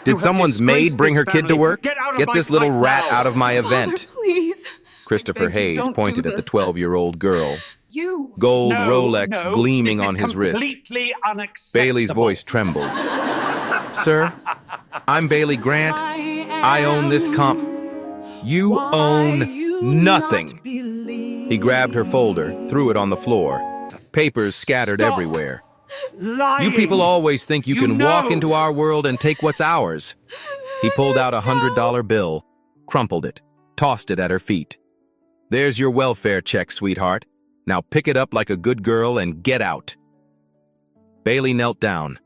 Did someone's maid bring her kid to work? Get out of Get my this little sight rat now. out of my Father, event. please. Christopher Beg you, Hayes don't pointed do at the this. 12-year-old girl, You. gold No, Rolex no, gleaming this on is his wrist. completely unacceptable. Bailey's voice trembled. Sir, I'm Bailey Grant. I own this You own nothing. He grabbed her folder, threw it on the floor. Papers scattered Stop everywhere. lying. You people always think you can walk know. into our world and take what's ours. He pulled out a $100 bill, crumpled it, tossed it at her feet. There's your welfare check, sweetheart. Now pick it up like a good girl and get out. Bailey knelt down,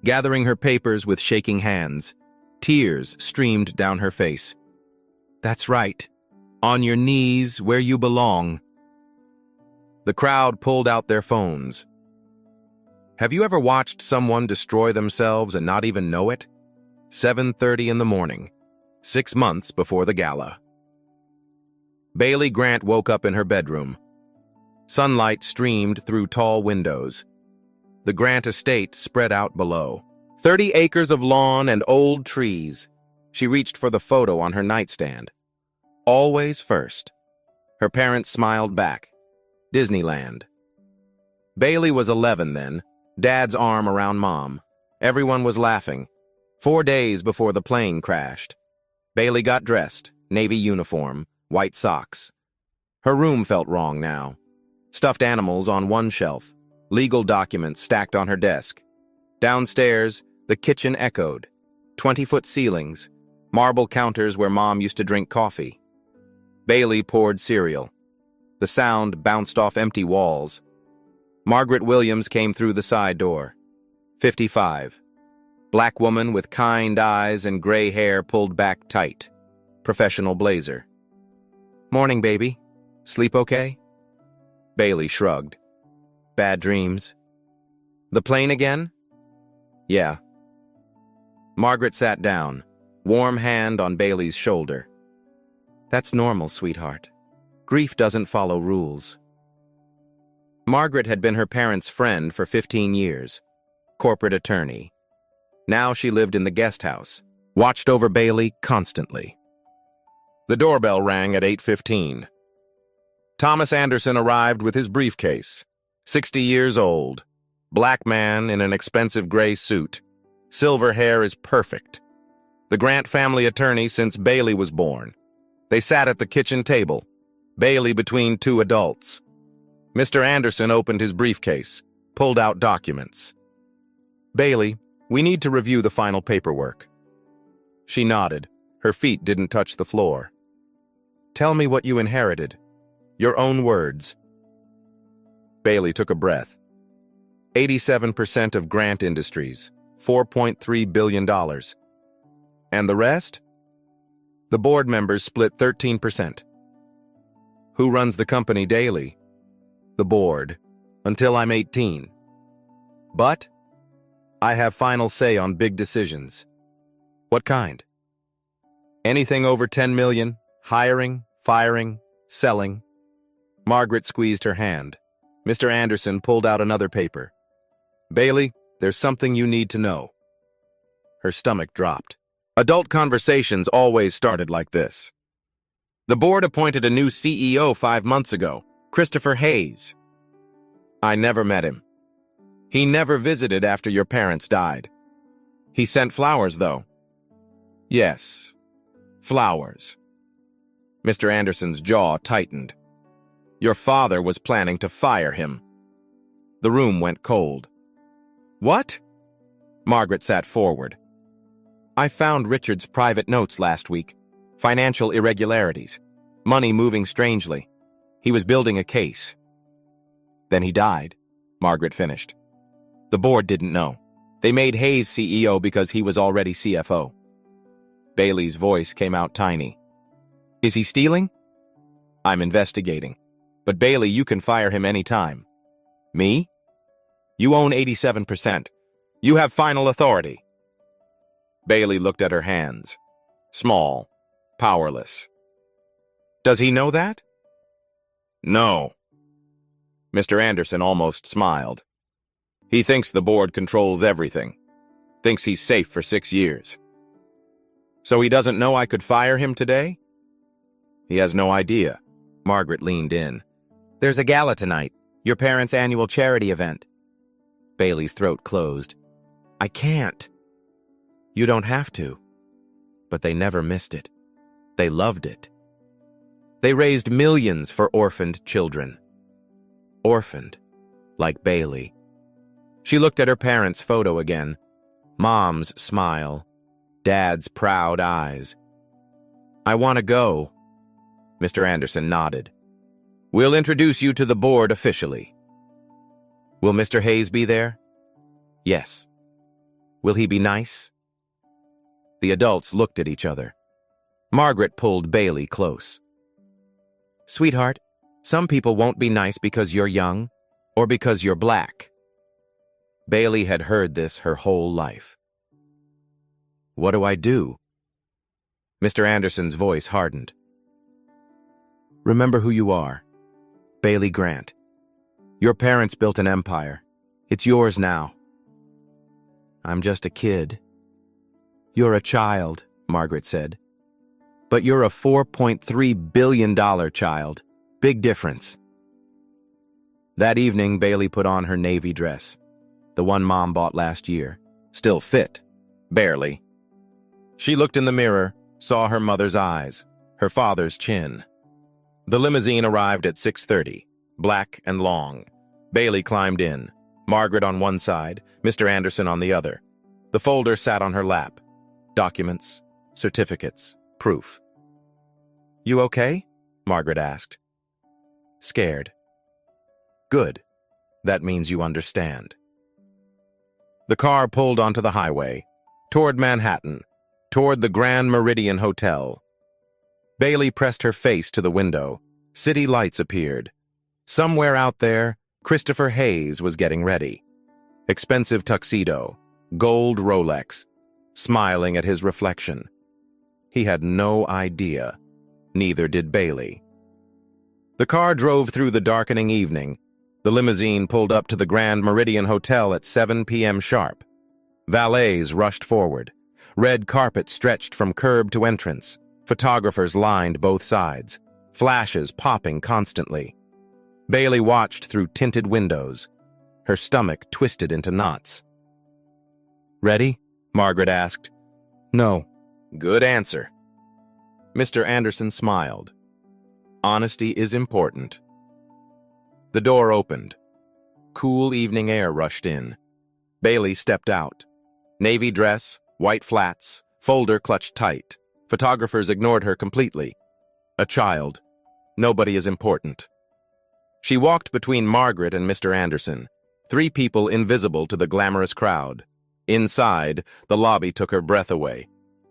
gathering her papers with shaking hands. Tears streamed down her face. That's right. On your knees where you belong. The crowd pulled out their phones. Have you ever watched someone destroy themselves and not even know it? 7:30 in the morning, 6 months before the gala. Bailey Grant woke up in her bedroom. Sunlight streamed through tall windows. The Grant estate spread out below. 30 acres of lawn and old trees. She reached for the photo on her nightstand. Always first. Her parents smiled back. Disneyland. Bailey was 11 then, Dad's arm around Mom. Everyone was laughing. 4 days before the plane crashed. Bailey got dressed, navy uniform, white socks. Her room felt wrong now. Stuffed animals on one shelf, legal documents stacked on her desk. Downstairs, the kitchen echoed. 20-foot ceilings, marble counters where Mom used to drink coffee. Bailey poured cereal. The sound bounced off empty walls. Margaret Williams came through the side door. 55. Black woman with kind eyes and gray hair pulled back tight. Professional blazer. Morning, baby. Sleep okay? Bailey shrugged. Bad dreams. The plane again? Yeah. Margaret sat down, warm hand on Bailey's shoulder. That's normal, sweetheart. Grief doesn't follow rules. Margaret had been her parents' friend for 15 years, corporate attorney. Now she lived in the guest house, watched over Bailey constantly. The doorbell rang at 8:15. Thomas Anderson arrived with his briefcase. 60 years old, black man in an expensive gray suit. Silver hair is perfect. The Grant family attorney since Bailey was born. They sat at the kitchen table, Bailey between two adults. Mr. Anderson opened his briefcase, pulled out documents. Bailey, we need to review the final paperwork. She nodded. Her feet didn't touch the floor. Tell me what you inherited. Your own words. Bailey took a breath. 87% of Grant Industries, $4.3 billion. And the rest? The board members split 13%. Who runs the company daily? The board, until I'm 18. But I have final say on big decisions. What kind? Anything over 10 million, hiring, firing, selling. Margaret squeezed her hand. Mr. Anderson pulled out another paper. Bailey, there's something you need to know. Her stomach dropped. Adult conversations always started like this. The board appointed a new CEO 5 months ago, Christopher Hayes. I never met him. He never visited after your parents died. He sent flowers, though. Yes, flowers. Mr. Anderson's jaw tightened. Your father was planning to fire him. The room went cold. What? Margaret sat forward. I found Richard's private notes last week. Financial irregularities. Money moving strangely. He was building a case. Then he died, Margaret finished. The board didn't know. They made Hayes CEO because he was already CFO. Bailey's voice came out tiny. Is he stealing? I'm investigating. But Bailey, you can fire him any time. Me? You own 87%. You have final authority. Bailey looked at her hands. Small, powerless. Does he know that? No. Mr. Anderson almost smiled. He thinks the board controls everything. Thinks he's safe for 6 years. So he doesn't know I could fire him today? He has no idea. Margaret leaned in. There's a gala tonight, your parents' annual charity event. Bailey's throat closed. I can't. You don't have to. But they never missed it. They loved it. They raised millions for orphaned children. Orphaned, like Bailey. She looked at her parents' photo again. Mom's smile. Dad's proud eyes. I want to go. Mr. Anderson nodded. We'll introduce you to the board officially. Will Mr. Hayes be there? Yes. Will he be nice? The adults looked at each other. Margaret pulled Bailey close. Sweetheart, some people won't be nice because you're young or because you're black. Bailey had heard this her whole life. What do I do? Mr. Anderson's voice hardened. Remember who you are. Bailey Grant. Your parents built an empire. It's yours now. I'm just a kid. You're a child, Margaret said. But you're a $4.3 billion child. Big difference. That evening, Bailey put on her navy dress, the one Mom bought last year. Still fit. Barely. She looked in the mirror, saw her mother's eyes, her father's chin. The limousine arrived at 6:30, black and long. Bailey climbed in, Margaret on one side, Mr. Anderson on the other. The folder sat on her lap. Documents, certificates, proof. You okay? Margaret asked. Scared. Good. That means you understand. The car pulled onto the highway, toward Manhattan, toward the Grand Meridian Hotel. Bailey pressed her face to the window. City lights appeared. Somewhere out there, Christopher Hayes was getting ready. Expensive tuxedo, gold Rolex, smiling at his reflection. He had no idea. Neither did Bailey. The car drove through the darkening evening. The limousine pulled up to the Grand Meridian Hotel at 7 p.m. sharp. Valets rushed forward. Red carpet stretched from curb to entrance. Photographers lined both sides, flashes popping constantly. Bailey watched through tinted windows. Her stomach twisted into knots. Ready? Margaret asked. No. Good answer. Mr. Anderson smiled. Honesty is important. The door opened. Cool evening air rushed in. Bailey stepped out. Navy dress, white flats, folder clutched tight. Photographers ignored her completely. A child. Nobody is important. She walked between Margaret and Mr. Anderson, three people invisible to the glamorous crowd. Inside, the lobby took her breath away.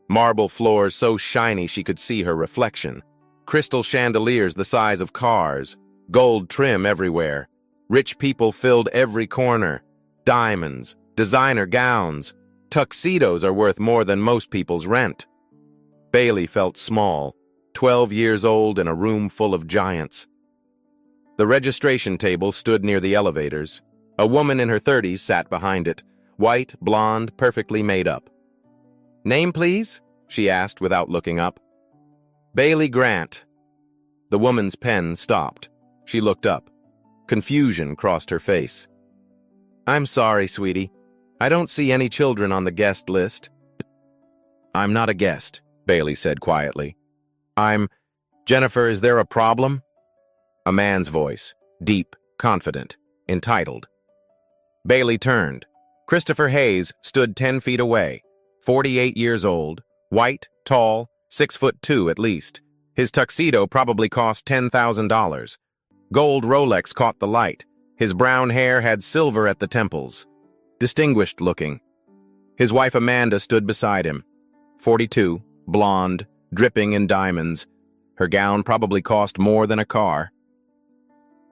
Marble floors so shiny she could see her reflection. Crystal chandeliers the size of cars. Gold trim everywhere. Rich people filled every corner. Diamonds, designer gowns. Tuxedos are worth more than most people's rent. Bailey felt small, 12 years old in a room full of giants. The registration table stood near the elevators. A woman in her 30s sat behind it, white, blonde, perfectly made up. Name, please? She asked without looking up. Bailey Grant. The woman's pen stopped. She looked up. Confusion crossed her face. I'm sorry, sweetie. I don't see any children on the guest list. I'm not a guest, Bailey said quietly. Jennifer, is there a problem? A man's voice, deep, confident, entitled. Bailey turned. Christopher Hayes stood 10 feet away, 48 years old, white, tall, 6'2" at least. His tuxedo probably cost $10,000. Gold Rolex caught the light. His brown hair had silver at the temples. Distinguished looking. His wife Amanda stood beside him. 42, blonde, dripping in diamonds. Her gown probably cost more than a car.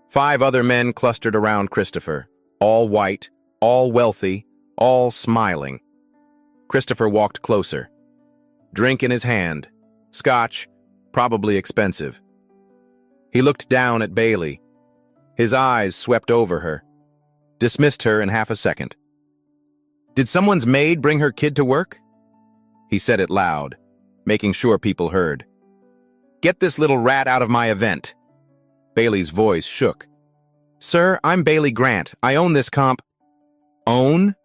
5 other men clustered around Christopher, all white, all wealthy, all smiling. Christopher walked closer. Drink in his hand. Scotch, probably expensive. He looked down at Bailey. His eyes swept over her. Dismissed her in half a second. Did someone's maid bring her kid to work? He said it loud. making sure people heard. "Get this little rat out of my event." Bailey's voice shook. "Sir, I'm Bailey Grant. I own this comp." "Own?"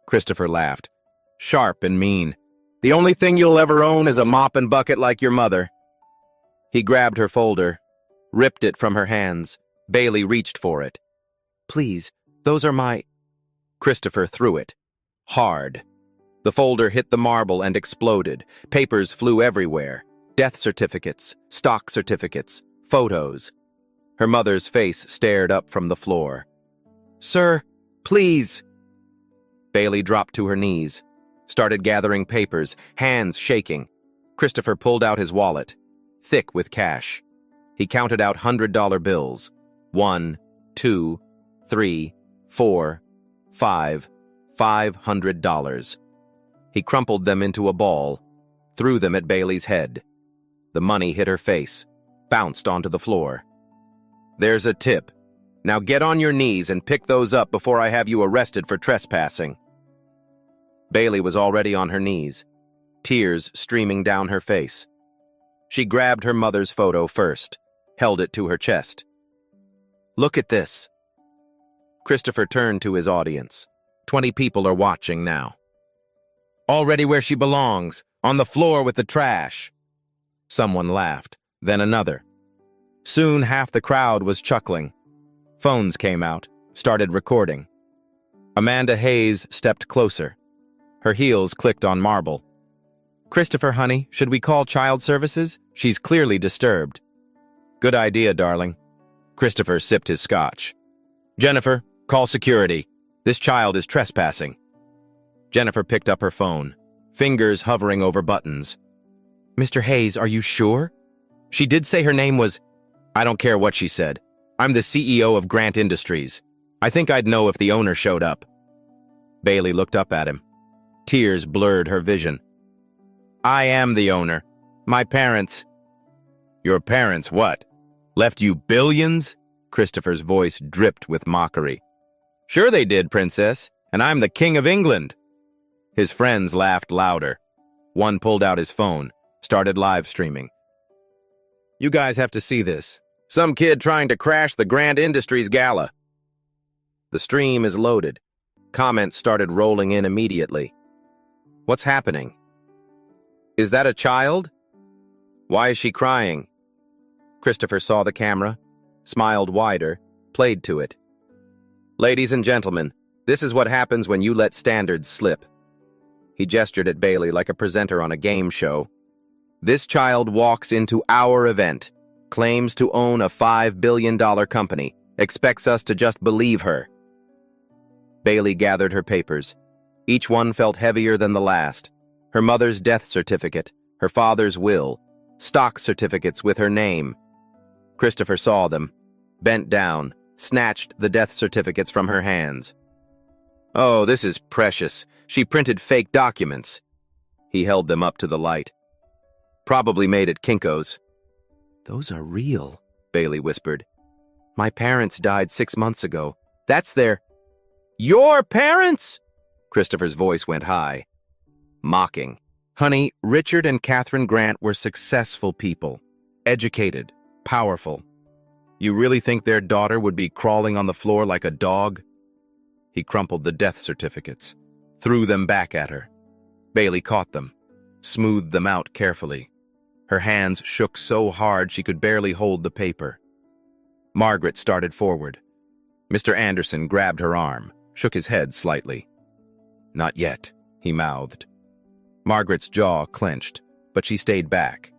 Christopher laughed, sharp and mean. "The only thing you'll ever own is a mop and bucket like your mother." He grabbed her folder, ripped it from her hands. Bailey reached for it. "Please, those are my—" Christopher threw it. Hard. The folder hit the marble and exploded. Papers flew everywhere. Death certificates, stock certificates, photos. Her mother's face stared up from the floor. "Sir, please." Bailey dropped to her knees, started gathering papers, hands shaking. Christopher pulled out his wallet, thick with cash. He counted out $100 bills. 1, 2, 3, 4, 5, $500. He crumpled them into a ball, threw them at Bailey's head. The money hit her face, bounced onto the floor. "There's a tip. Now get on your knees and pick those up before I have you arrested for trespassing." Bailey was already on her knees, tears streaming down her face. She grabbed her mother's photo first, held it to her chest. "Look at this." Christopher turned to his audience. 20 people are watching now. "Already where she belongs, on the floor with the trash." Someone laughed, then another. Soon half the crowd was chuckling. Phones came out, started recording. Amanda Hayes stepped closer. Her heels clicked on marble. "Christopher, honey, should we call child services? She's clearly disturbed." "Good idea, darling." Christopher sipped his scotch. "Jennifer, call security. This child is trespassing." Jennifer picked up her phone, fingers hovering over buttons. "Mr. Hayes, are you sure? She did say her name was—" "I don't care what she said. I'm the CEO of Grant Industries. I think I'd know if the owner showed up." Bailey looked up at him. Tears blurred her vision. "I am the owner. My parents—" "Your parents what? Left you billions?" Christopher's voice dripped with mockery. "Sure they did, princess, and I'm the King of England." His friends laughed louder. One pulled out his phone, started live streaming. "You guys have to see this. Some kid trying to crash the Grant Industries Gala." The stream is loaded. Comments started rolling in immediately. "What's happening? Is that a child? Why is she crying?" Christopher saw the camera, smiled wider, played to it. "Ladies and gentlemen, this is what happens when you let standards slip." He gestured at Bailey like a presenter on a game show. "This child walks into our event, claims to own a $5 billion company, expects us to just believe her." Bailey gathered her papers. Each one felt heavier than the last. Her mother's death certificate, her father's will, stock certificates with her name. Christopher saw them, bent down, snatched the death certificates from her hands. "Oh, this is precious. She printed fake documents." He held them up to the light. "Probably made at Kinko's." "Those are real," Bailey whispered. "My parents died 6 months ago. That's their—" "Your parents?" Christopher's voice went high, mocking. "Honey, Richard and Catherine Grant were successful people, educated, powerful. You really think their daughter would be crawling on the floor like a dog?" He crumpled the death certificates, threw them back at her. Bailey caught them, smoothed them out carefully. Her hands shook so hard she could barely hold the paper. Margaret started forward. Mr. Anderson grabbed her arm, shook his head slightly. "Not yet," he mouthed. Margaret's jaw clenched, but she stayed back.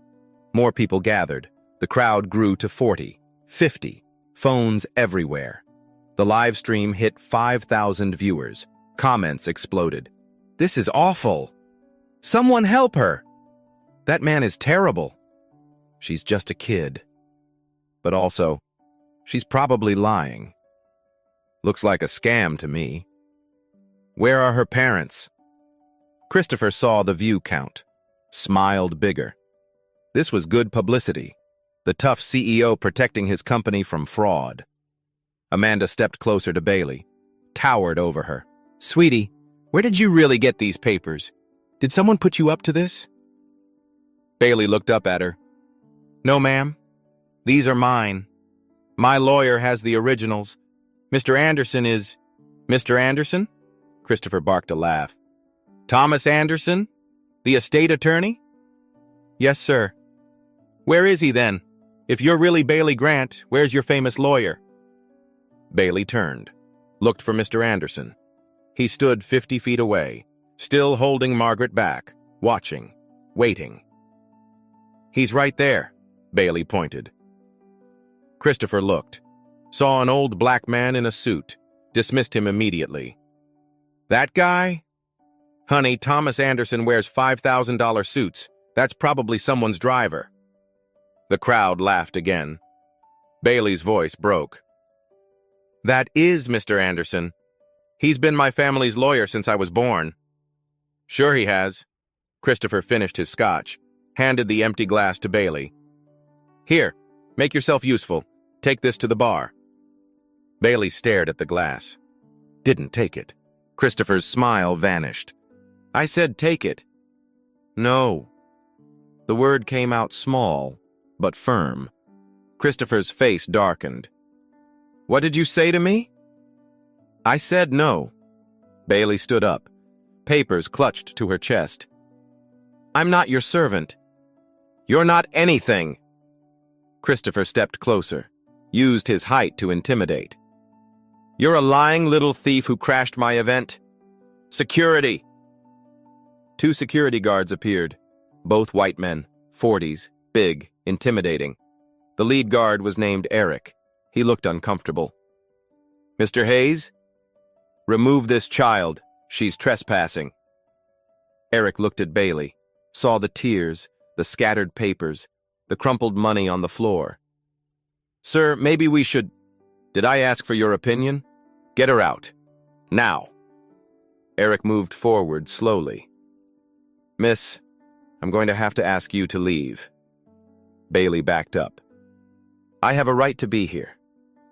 More people gathered. The crowd grew to 40, 50, phones everywhere. The live stream hit 5,000 viewers. Comments exploded. "This is awful. Someone help her. That man is terrible. She's just a kid." But also, she's probably lying. Looks like a scam to me. Where are her parents? Christopher saw the view count, smiled bigger. This was good publicity. The tough CEO protecting his company from fraud. Amanda stepped closer to Bailey, towered over her. "Sweetie, where did you really get these papers? Did someone put you up to this?" Bailey looked up at her. No, ma'am. These are mine. My lawyer has the originals. Mr. Anderson is... Mr. Anderson? Christopher barked a laugh. Thomas Anderson? The estate attorney? Yes, sir. Where is he then? If you're really Bailey Grant, where's your famous lawyer? Bailey turned, looked for Mr. Anderson. He stood 50 feet away, still holding Margaret back, watching, waiting. He's right there, Bailey pointed. Christopher looked, saw an old black man in a suit, dismissed him immediately. That guy? Honey, Thomas Anderson wears $5,000 suits. That's probably someone's driver. The crowd laughed again. Bailey's voice broke. That is Mr. Anderson. He's been my family's lawyer since I was born. Sure he has. Christopher finished his scotch, handed the empty glass to Bailey. Here, make yourself useful. Take this to the bar. Bailey stared at the glass. Didn't take it. Christopher's smile vanished. I said take it. No. The word came out small, but firm. Christopher's face darkened. What did you say to me? I said no. Bailey stood up, papers clutched to her chest. I'm not your servant. You're not anything. Christopher stepped closer, used his height to intimidate. You're a lying little thief who crashed my event. Security! 2 security guards appeared, both white men, 40s, big, intimidating. The lead guard was named Eric. He looked uncomfortable. Mr. Hayes? Remove this child. She's trespassing. Eric looked at Bailey, saw the tears, the scattered papers, the crumpled money on the floor. Sir, maybe we should... Did I ask for your opinion? Get her out. Now. Eric moved forward slowly. Miss, I'm going to have to ask you to leave. Bailey backed up. I have a right to be here.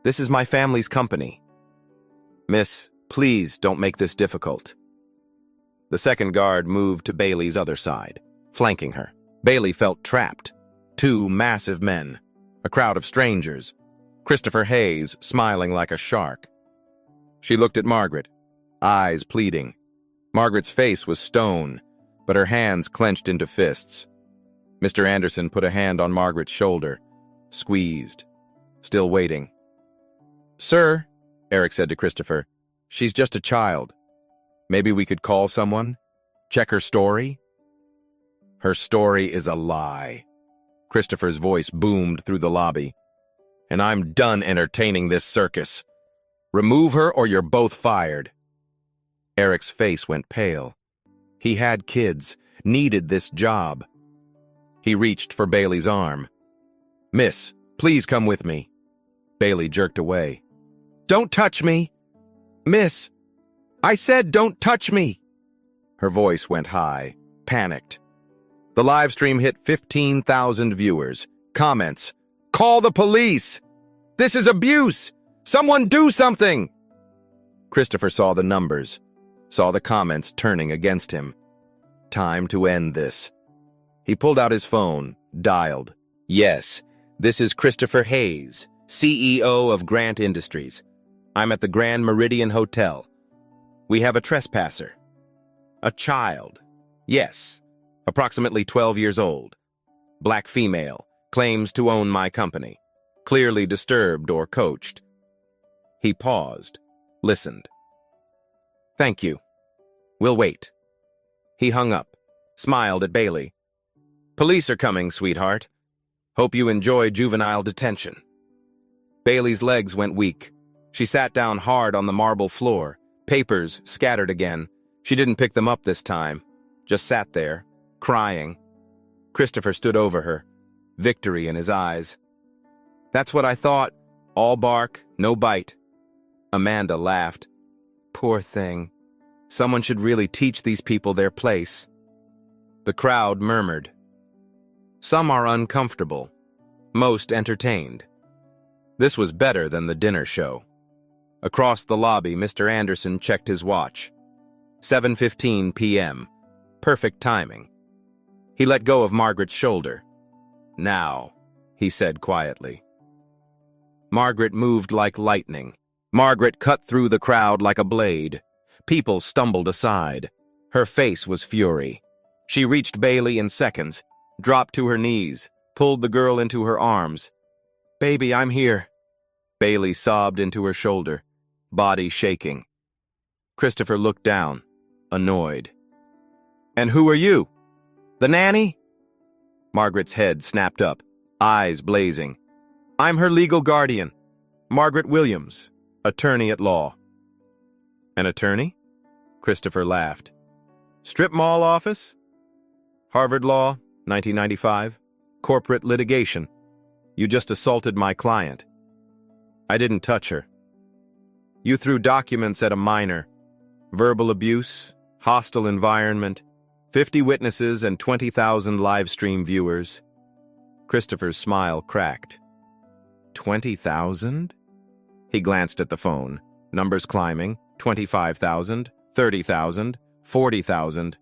This is my family's company. Miss, please don't make this difficult. The second guard moved to Bailey's other side, flanking her. Bailey felt trapped. 2 massive men, a crowd of strangers, Christopher Hayes smiling like a shark. She looked at Margaret, eyes pleading. Margaret's face was stone, but her hands clenched into fists. Mr. Anderson put a hand on Margaret's shoulder, squeezed, still waiting. Sir, Eric said to Christopher, she's just a child. Maybe we could call someone? Check her story? Her story is a lie. Christopher's voice boomed through the lobby. And I'm done entertaining this circus. Remove her or you're both fired. Eric's face went pale. He had kids, needed this job. He reached for Bailey's arm. Miss, please come with me. Bailey jerked away. Don't touch me! Miss, I said don't touch me! Her voice went high, panicked. The live stream hit 15,000 viewers. Comments. Call the police! This is abuse! Someone do something! Christopher saw the numbers, saw the comments turning against him. Time to end this. He pulled out his phone, dialed. Yes, this is Christopher Hayes, CEO of Grant Industries. I'm at the Grand Meridian Hotel. We have a trespasser. A child. Yes, approximately 12 years old. Black female, claims to own my company. Clearly disturbed or coached. He paused, listened. Thank you. We'll wait. He hung up, smiled at Bailey. Police are coming, sweetheart. Hope you enjoy juvenile detention. Bailey's legs went weak. She sat down hard on the marble floor, papers scattered again. She didn't pick them up this time, just sat there, crying. Christopher stood over her, victory in his eyes. That's what I thought. All bark, no bite. Amanda laughed. Poor thing. Someone should really teach these people their place. The crowd murmured. Some are uncomfortable, most entertained. This was better than the dinner show. Across the lobby, Mr. Anderson checked his watch. 7:15 p.m. Perfect timing. He let go of Margaret's shoulder. "Now," he said quietly. Margaret moved like lightning. Margaret cut through the crowd like a blade. People stumbled aside. Her face was fury. She reached Bailey in seconds, dropped to her knees, pulled the girl into her arms. "Baby, I'm here." Bailey sobbed into her shoulder, body shaking. Christopher looked down, annoyed. "And who are you? The nanny?" Margaret's head snapped up, eyes blazing. "I'm her legal guardian, Margaret Williams, attorney at law." "An attorney?" Christopher laughed. "Strip mall office? Harvard Law, 1995. Corporate litigation. You just assaulted my client." "I didn't touch her." "You threw documents at a minor. Verbal abuse, hostile environment, 50 witnesses and 20,000 live stream viewers." Christopher's smile cracked. 20,000? He glanced at the phone. Numbers climbing. 25,000, 30,000, 40,000.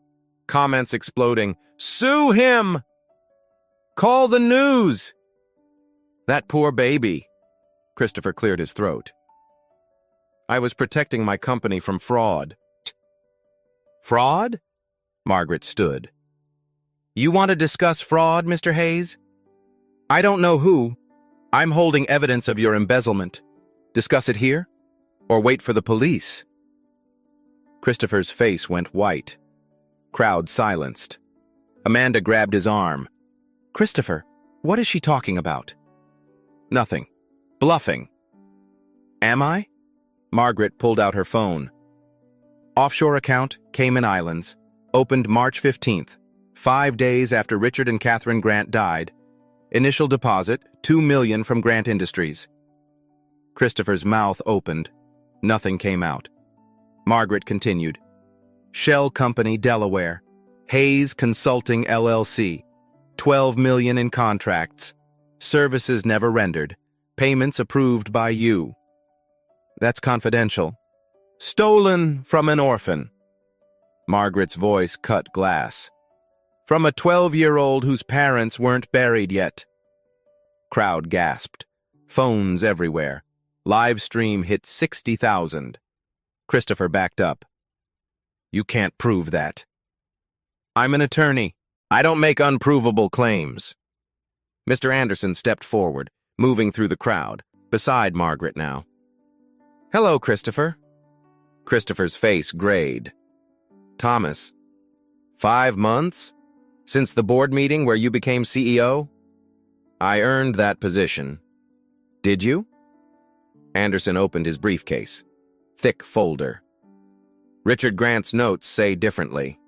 Comments exploding. "Sue him! Call the news!" "That poor baby." Christopher cleared his throat. "I was protecting my company from fraud." "Fraud?" Margaret stood. "You want to discuss fraud, Mr. Hayes?" "I don't know who. I'm holding evidence of your embezzlement. Discuss it here, or wait for the police?" Christopher's face went white. Crowd silenced. Amanda grabbed his arm. "Christopher, what is she talking about?" "Nothing. Bluffing." "Am I?" Margaret pulled out her phone. "Offshore account, Cayman Islands. Opened March 15th, 5 days after Richard and Catherine Grant died. Initial deposit, $2 million from Grant Industries." Christopher's mouth opened. Nothing came out. Margaret continued. "Shell Company, Delaware. Hayes Consulting, LLC. 12 million in contracts. Services never rendered. Payments approved by you." "That's confidential." "Stolen from an orphan." Margaret's voice cut glass. "From a 12-year-old whose parents weren't buried yet." Crowd gasped. Phones everywhere. Live stream hit 60,000. Christopher backed up. "You can't prove that." "I'm an attorney. I don't make unprovable claims." Mr. Anderson stepped forward, moving through the crowd, beside Margaret now. "Hello, Christopher." Christopher's face grayed. "Thomas, 5 months? Since the board meeting where you became CEO?" "I earned that position." "Did you?" Anderson opened his briefcase. Thick folder. "Richard Grant's notes say differently."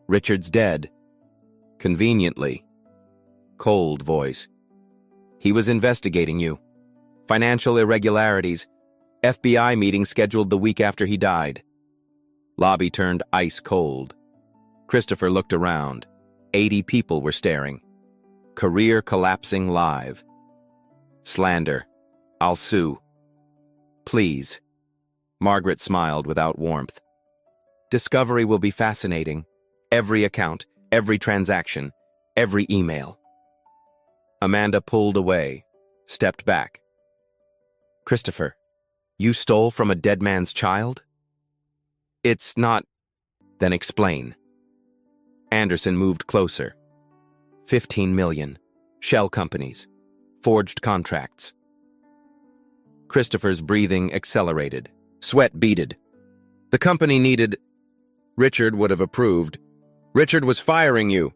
"Richard's dead." "Conveniently." Cold voice. "He was investigating you. Financial irregularities. FBI meeting scheduled the week after he died." Lobby turned ice cold. Christopher looked around. 80 people were staring. Career collapsing live. "Slander. I'll sue." "Please." Margaret smiled without warmth. "Discovery will be fascinating. Every account, every transaction, every email." Amanda pulled away, stepped back. "Christopher, you stole from a dead man's child?" "It's not." "Then explain." Anderson moved closer. 15 million. Shell companies. Forged contracts. Christopher's breathing accelerated. Sweat beaded. "The company needed..." "Richard would have approved. Richard was firing you."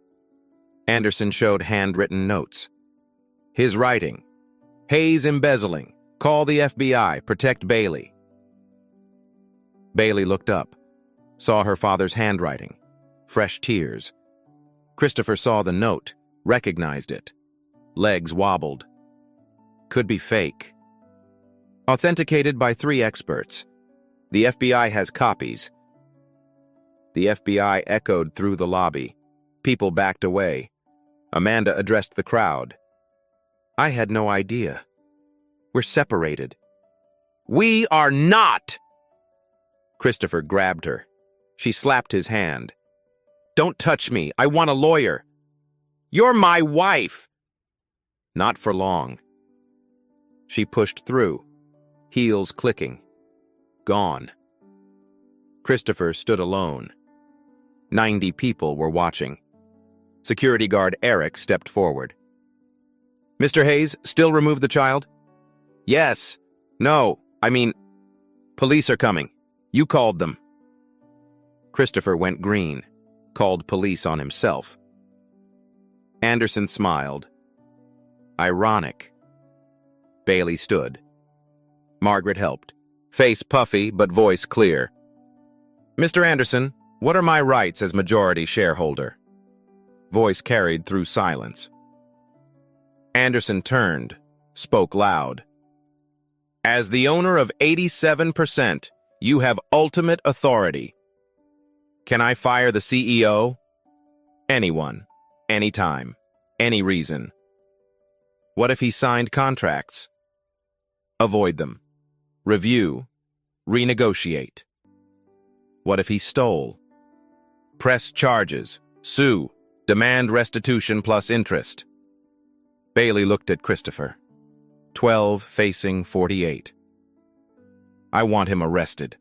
Anderson showed handwritten notes. His writing. "Hayes embezzling. Call the FBI. Protect Bailey." Bailey looked up. Saw her father's handwriting. Fresh tears. Christopher saw the note. Recognized it. Legs wobbled. Could be fake. "Authenticated by 3 experts. The FBI has copies." The FBI echoed through the lobby. People backed away. Amanda addressed the crowd. "I had no idea. We're separated." "We are not!" Christopher grabbed her. She slapped his hand. "Don't touch me. I want a lawyer." You're my wife! Not for long. She pushed through, heels clicking. Gone. Christopher stood alone. 90 people were watching. Security guard Eric stepped forward. Mr. Hayes, still remove the child? Yes. No, I mean, police are coming. You called them. Christopher went green, called police on himself. Anderson smiled. Ironic. Bailey stood. Margaret helped. Face puffy, but voice clear. Mr. Anderson, what are my rights as majority shareholder? Voice carried through silence. Anderson turned, spoke loud. As the owner of 87%, you have ultimate authority. Can I fire the CEO? Anyone, anytime, any reason. What if he signed contracts? Avoid them. Review. Renegotiate. What if he stole? Press charges. Sue. Demand restitution plus interest. Bailey looked at Christopher. 12 facing 48. I want him arrested.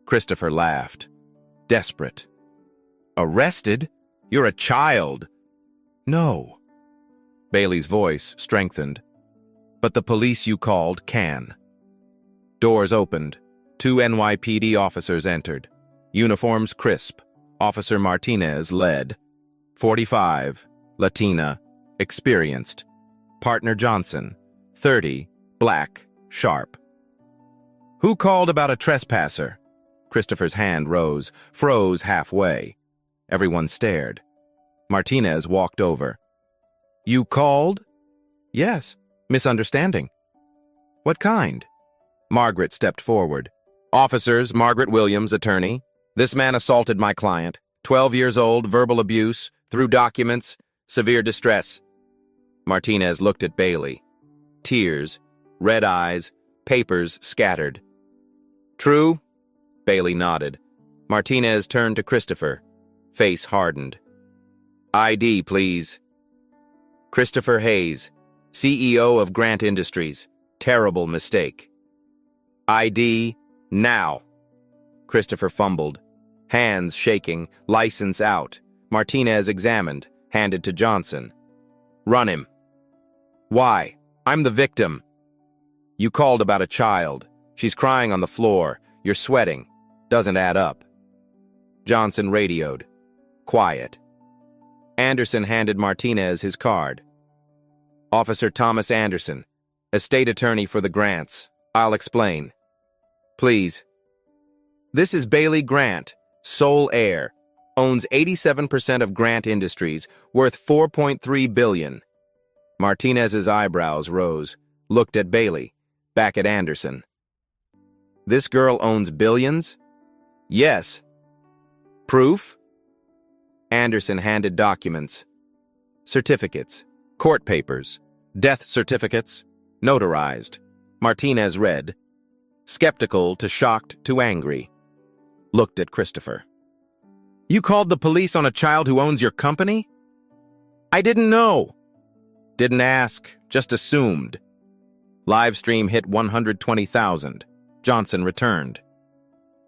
Christopher laughed. Desperate. Arrested? You're a child. No. Bailey's voice strengthened. But the police you called can. Doors opened. 2 NYPD officers entered. Uniforms crisp. Officer Martinez led. 45, Latina, experienced. Partner Johnson, 30, black, sharp. Who called about a trespasser? Christopher's hand rose, froze halfway. Everyone stared. Martinez walked over. You called? Yes. Misunderstanding. What kind? Margaret stepped forward. Officers, Margaret Williams, attorney. This man assaulted my client. 12 years old, verbal abuse, through documents, severe distress. Martinez looked at Bailey. Tears, red eyes, papers scattered. True? Bailey nodded. Martinez turned to Christopher. Face hardened. ID, please. Christopher Hayes, CEO of Grant Industries. Terrible mistake. ID, now. Christopher fumbled. Hands shaking, license out. Martinez examined, handed to Johnson. Run him. Why? I'm the victim. You called about a child. She's crying on the floor. You're sweating. Doesn't add up. Johnson radioed. Quiet. Anderson handed Martinez his card. Officer Thomas Anderson, estate attorney for the Grants. I'll explain. Please. This is Bailey Grant, sole heir. Owns 87% of Grant Industries, worth $4.3 billion. Martinez's eyebrows rose, looked at Bailey, back at Anderson. This girl owns billions? Yes. Proof? Anderson handed documents. Certificates, court papers, death certificates, notarized. Martinez read, skeptical to shocked to angry. Looked at Christopher. You called the police on a child who owns your company? I didn't know. Didn't ask, just assumed. Live stream hit 120,000. Johnson returned.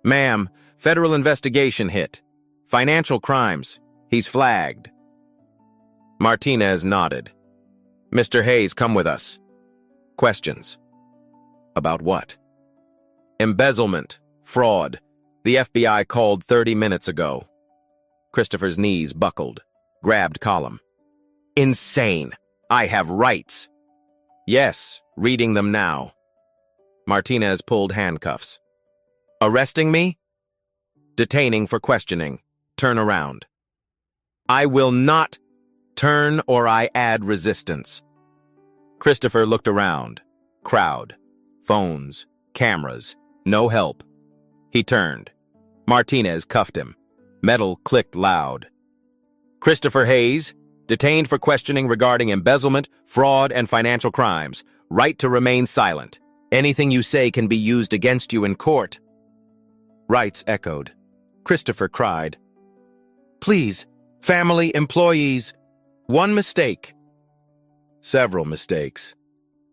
Ma'am, federal investigation hit. Financial crimes. He's flagged. Martinez nodded. Mr. Hayes, come with us. Questions. About what? Embezzlement. Fraud. The FBI called 30 minutes ago. Christopher's knees buckled. Grabbed column. Insane. I have rights. Yes, reading them now. Martinez pulled handcuffs. Arresting me? Detaining for questioning. Turn around. I will not turn or I add resistance. Christopher looked around. Crowd. Phones. Cameras. No help. He turned. Martinez cuffed him. Metal clicked loud. Christopher Hayes, detained for questioning regarding embezzlement, fraud, and financial crimes. Right to remain silent. Anything you say can be used against you in court. Rights echoed. Christopher cried. Please, family, employees, One mistake. Several mistakes.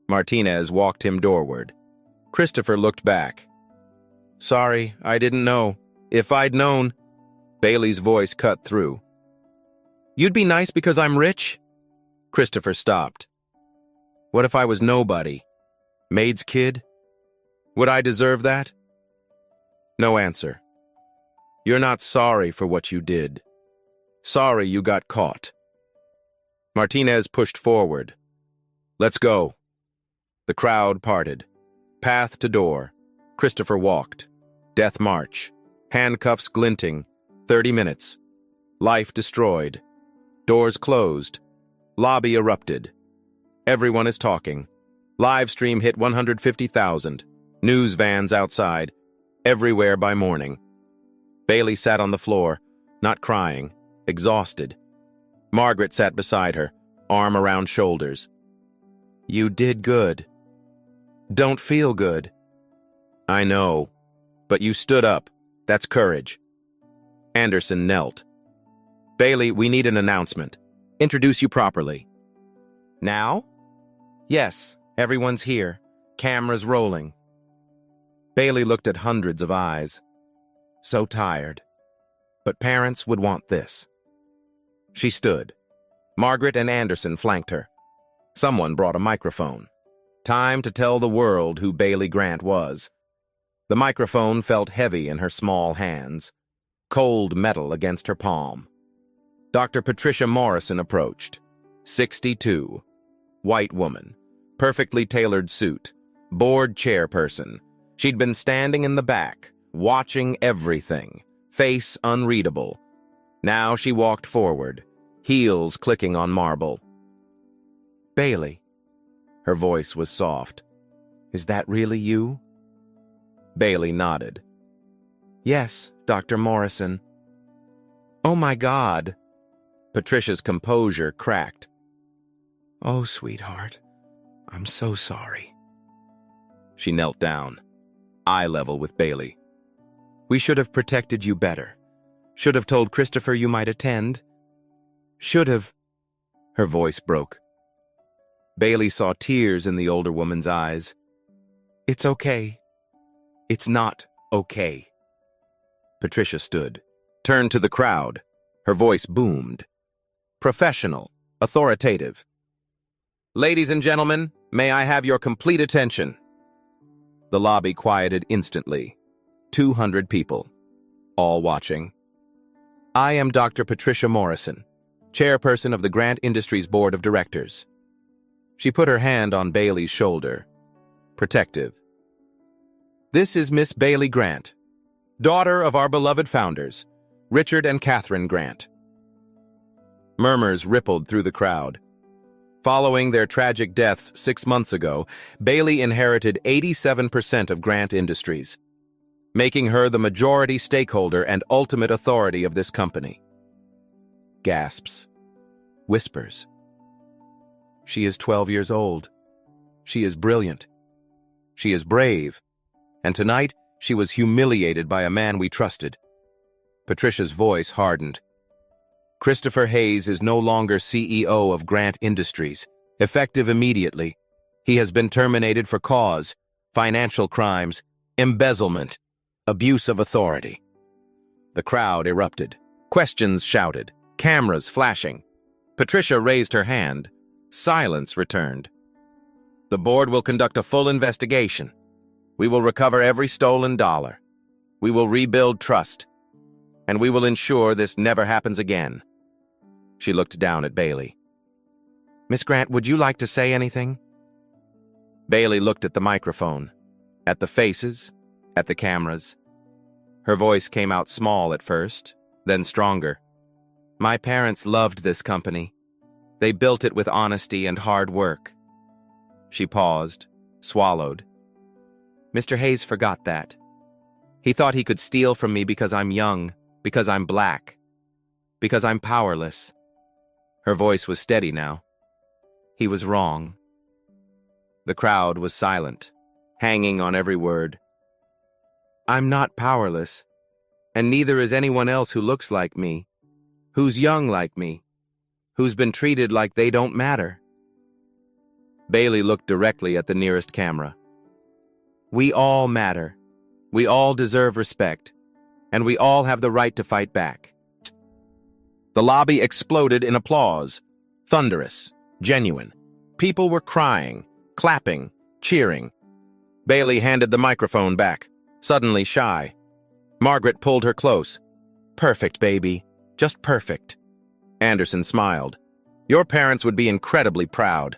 Martinez walked him doorward. Christopher looked back. Sorry, I didn't know. If I'd known... Bailey's voice cut through. You'd be nice because I'm rich? Christopher stopped. What if I was nobody? Maid's kid? Would I deserve that? No answer. You're not sorry for what you did. Sorry you got caught. Martinez pushed forward. Let's go. The crowd parted. Path to door. Christopher walked. Death march. Handcuffs glinting. 30 minutes. Life destroyed. Doors closed. Lobby erupted. Everyone is talking. Live stream hit 150,000. News vans outside. Everywhere by morning. Bailey sat on the floor, not crying, exhausted. Margaret sat beside her, arm around shoulders. You did good. Don't feel good. I know, but you stood up. That's courage. Anderson knelt. Bailey, we need an announcement. Introduce you properly. Now? Yes, everyone's here. Cameras rolling. Bailey looked at hundreds of eyes. So tired. But parents would want this. She stood. Margaret and Anderson flanked her. Someone brought a microphone. Time to tell the world who Bailey Grant was. The microphone felt heavy in her small hands. Cold metal against her palm. Dr. Patricia Morrison approached. 62. White woman. Perfectly tailored suit. Board chairperson. She'd been standing in the back, watching everything. Face unreadable. Now she walked forward, heels clicking on marble. Bailey. Her voice was soft. Is that really you? Bailey nodded. Yes, Dr. Morrison. Oh my God. Patricia's composure cracked. Oh, sweetheart, I'm so sorry. She knelt down, eye level with Bailey. We should have protected you better. Should have told Christopher you might attend. Should have... Her voice broke. Bailey saw tears in the older woman's eyes. It's okay. It's not okay. Patricia stood, turned to the crowd. Her voice boomed. Professional, authoritative. Ladies and gentlemen, may I have your complete attention? The lobby quieted instantly. 200 people, all watching. I am Dr. Patricia Morrison, chairperson of the Grant Industries Board of Directors. She put her hand on Bailey's shoulder, protective. This is Miss Bailey Grant, daughter of our beloved founders, Richard and Catherine Grant. Murmurs rippled through the crowd. Following their tragic deaths 6 months ago, Bailey inherited 87% of Grant Industries, making her the majority stakeholder and ultimate authority of this company. Gasps. Whispers. She is 12 years old. She is brilliant. She is brave. And tonight, she was humiliated by a man we trusted. Patricia's voice hardened. Christopher Hayes is no longer CEO of Grant Industries, effective immediately. He has been terminated for cause, financial crimes, embezzlement, abuse of authority. The crowd erupted. Questions shouted, cameras flashing. Patricia raised her hand. Silence returned. The board will conduct a full investigation. We will recover every stolen dollar. We will rebuild trust. And we will ensure this never happens again. She looked down at Bailey. Miss Grant, would you like to say anything? Bailey looked at the microphone, at the faces, at the cameras. Her voice came out small at first, then stronger. My parents loved this company. They built it with honesty and hard work. She paused, swallowed. Mr. Hayes forgot that. He thought he could steal from me because I'm young, because I'm black, because I'm powerless. Her voice was steady now. He was wrong. The crowd was silent, hanging on every word. I'm not powerless, and neither is anyone else who looks like me, who's young like me, who's been treated like they don't matter. Bailey looked directly at the nearest camera. We all matter. We all deserve respect. And we all have the right to fight back. The lobby exploded in applause. Thunderous, genuine. People were crying, clapping, cheering. Bailey handed the microphone back, suddenly shy. Margaret pulled her close. Perfect, baby. Just perfect. Anderson smiled. Your parents would be incredibly proud.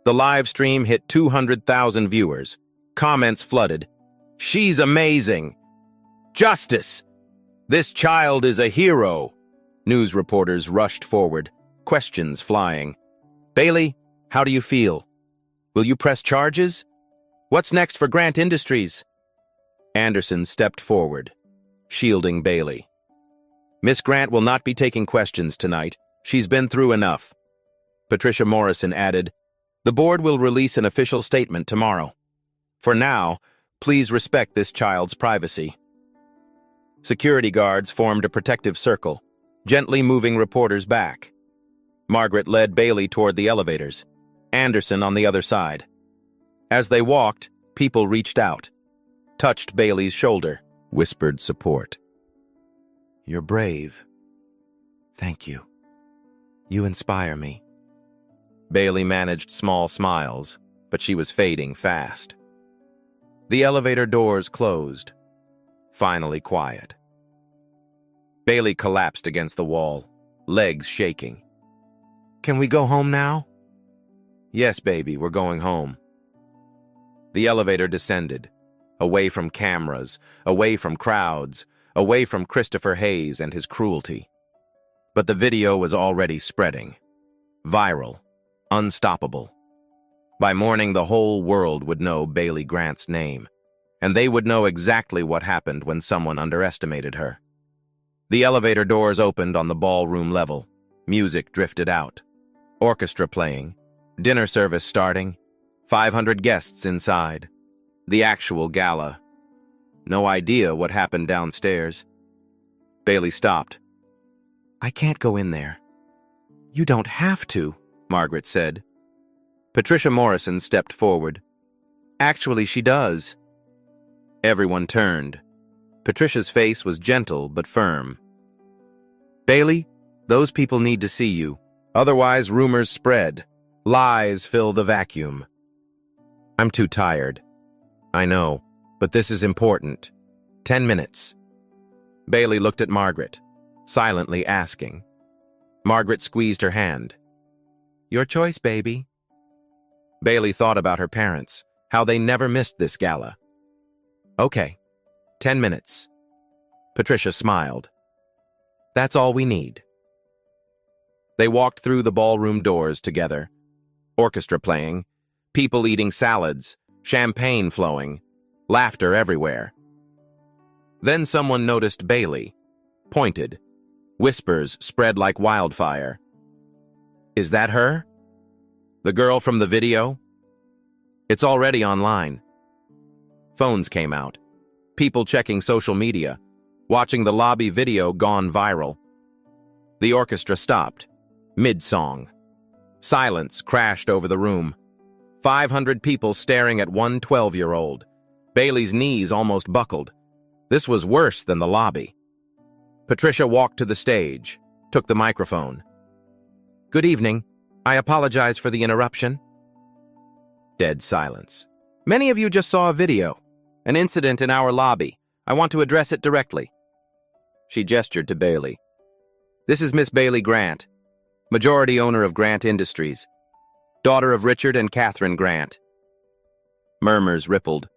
The live stream hit 200,000 viewers. Comments flooded. She's amazing. Justice. This child is a hero. News reporters rushed forward, questions flying. Bailey, how do you feel? Will you press charges? What's next for Grant Industries? Anderson stepped forward, shielding Bailey. Miss Grant will not be taking questions tonight. She's been through enough. Patricia Morrison added, the board will release an official statement tomorrow. For now, please respect this child's privacy. Security guards formed a protective circle, gently moving reporters back. Margaret led Bailey toward the elevators, Anderson on the other side. As they walked, people reached out, touched Bailey's shoulder, whispered support. You're brave. Thank you. You inspire me. Bailey managed small smiles, but she was fading fast. The elevator doors closed. Finally quiet. Bailey collapsed against the wall, legs shaking. Can we go home now? Yes, baby, we're going home. The elevator descended, away from cameras, away from crowds, away from Christopher Hayes and his cruelty. But the video was already spreading. Viral, unstoppable. By morning, the whole world would know Bailey Grant's name, and they would know exactly what happened when someone underestimated her. The elevator doors opened on the ballroom level. Music drifted out. Orchestra playing. Dinner service starting. 500 guests inside. The actual gala. No idea what happened downstairs. Bailey stopped. I can't go in there. You don't have to, Margaret said. Patricia Morrison stepped forward. Actually, she does. Everyone turned. Patricia's face was gentle but firm. Bailey, those people need to see you. Otherwise, rumors spread. Lies fill the vacuum. I'm too tired. I know, but this is important. 10 minutes. Bailey looked at Margaret, silently asking. Margaret squeezed her hand. Your choice, baby. Bailey thought about her parents, how they never missed this gala. Okay, 10 minutes. Patricia smiled. That's all we need. They walked through the ballroom doors together. Orchestra playing, people eating salads, champagne flowing, laughter everywhere. Then someone noticed Bailey, pointed. Whispers spread like wildfire. Is that her? The girl from the video? It's already online. Phones came out. People checking social media, watching the lobby video gone viral. The orchestra stopped, mid-song. Silence crashed over the room. 500 people staring at one 12-year-old. Bailey's knees almost buckled. This was worse than the lobby. Patricia walked to the stage, took the microphone. Good evening. I apologize for the interruption. Dead silence. Many of you just saw a video, an incident in our lobby. I want to address it directly. She gestured to Bailey. This is Miss Bailey Grant, majority owner of Grant Industries, daughter of Richard and Catherine Grant. Murmurs rippled.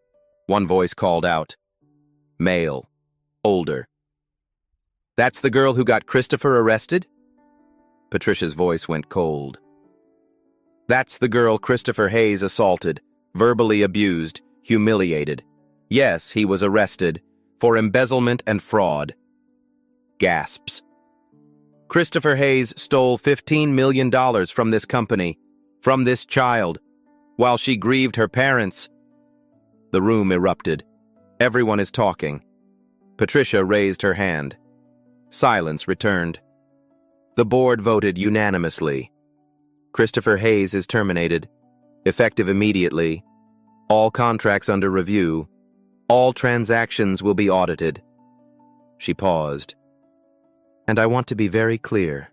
One voice called out. Male. Older. That's the girl who got Christopher arrested? Patricia's voice went cold. That's the girl Christopher Hayes assaulted, verbally abused, humiliated. Yes, he was arrested for embezzlement and fraud. Gasps. Christopher Hayes stole $15 million from this company, from this child, while she grieved her parents. The room erupted. Everyone is talking. Patricia raised her hand. Silence returned. The board voted unanimously. Christopher Hayes is terminated, effective immediately. All contracts under review. All transactions will be audited. She paused. And I want to be very clear.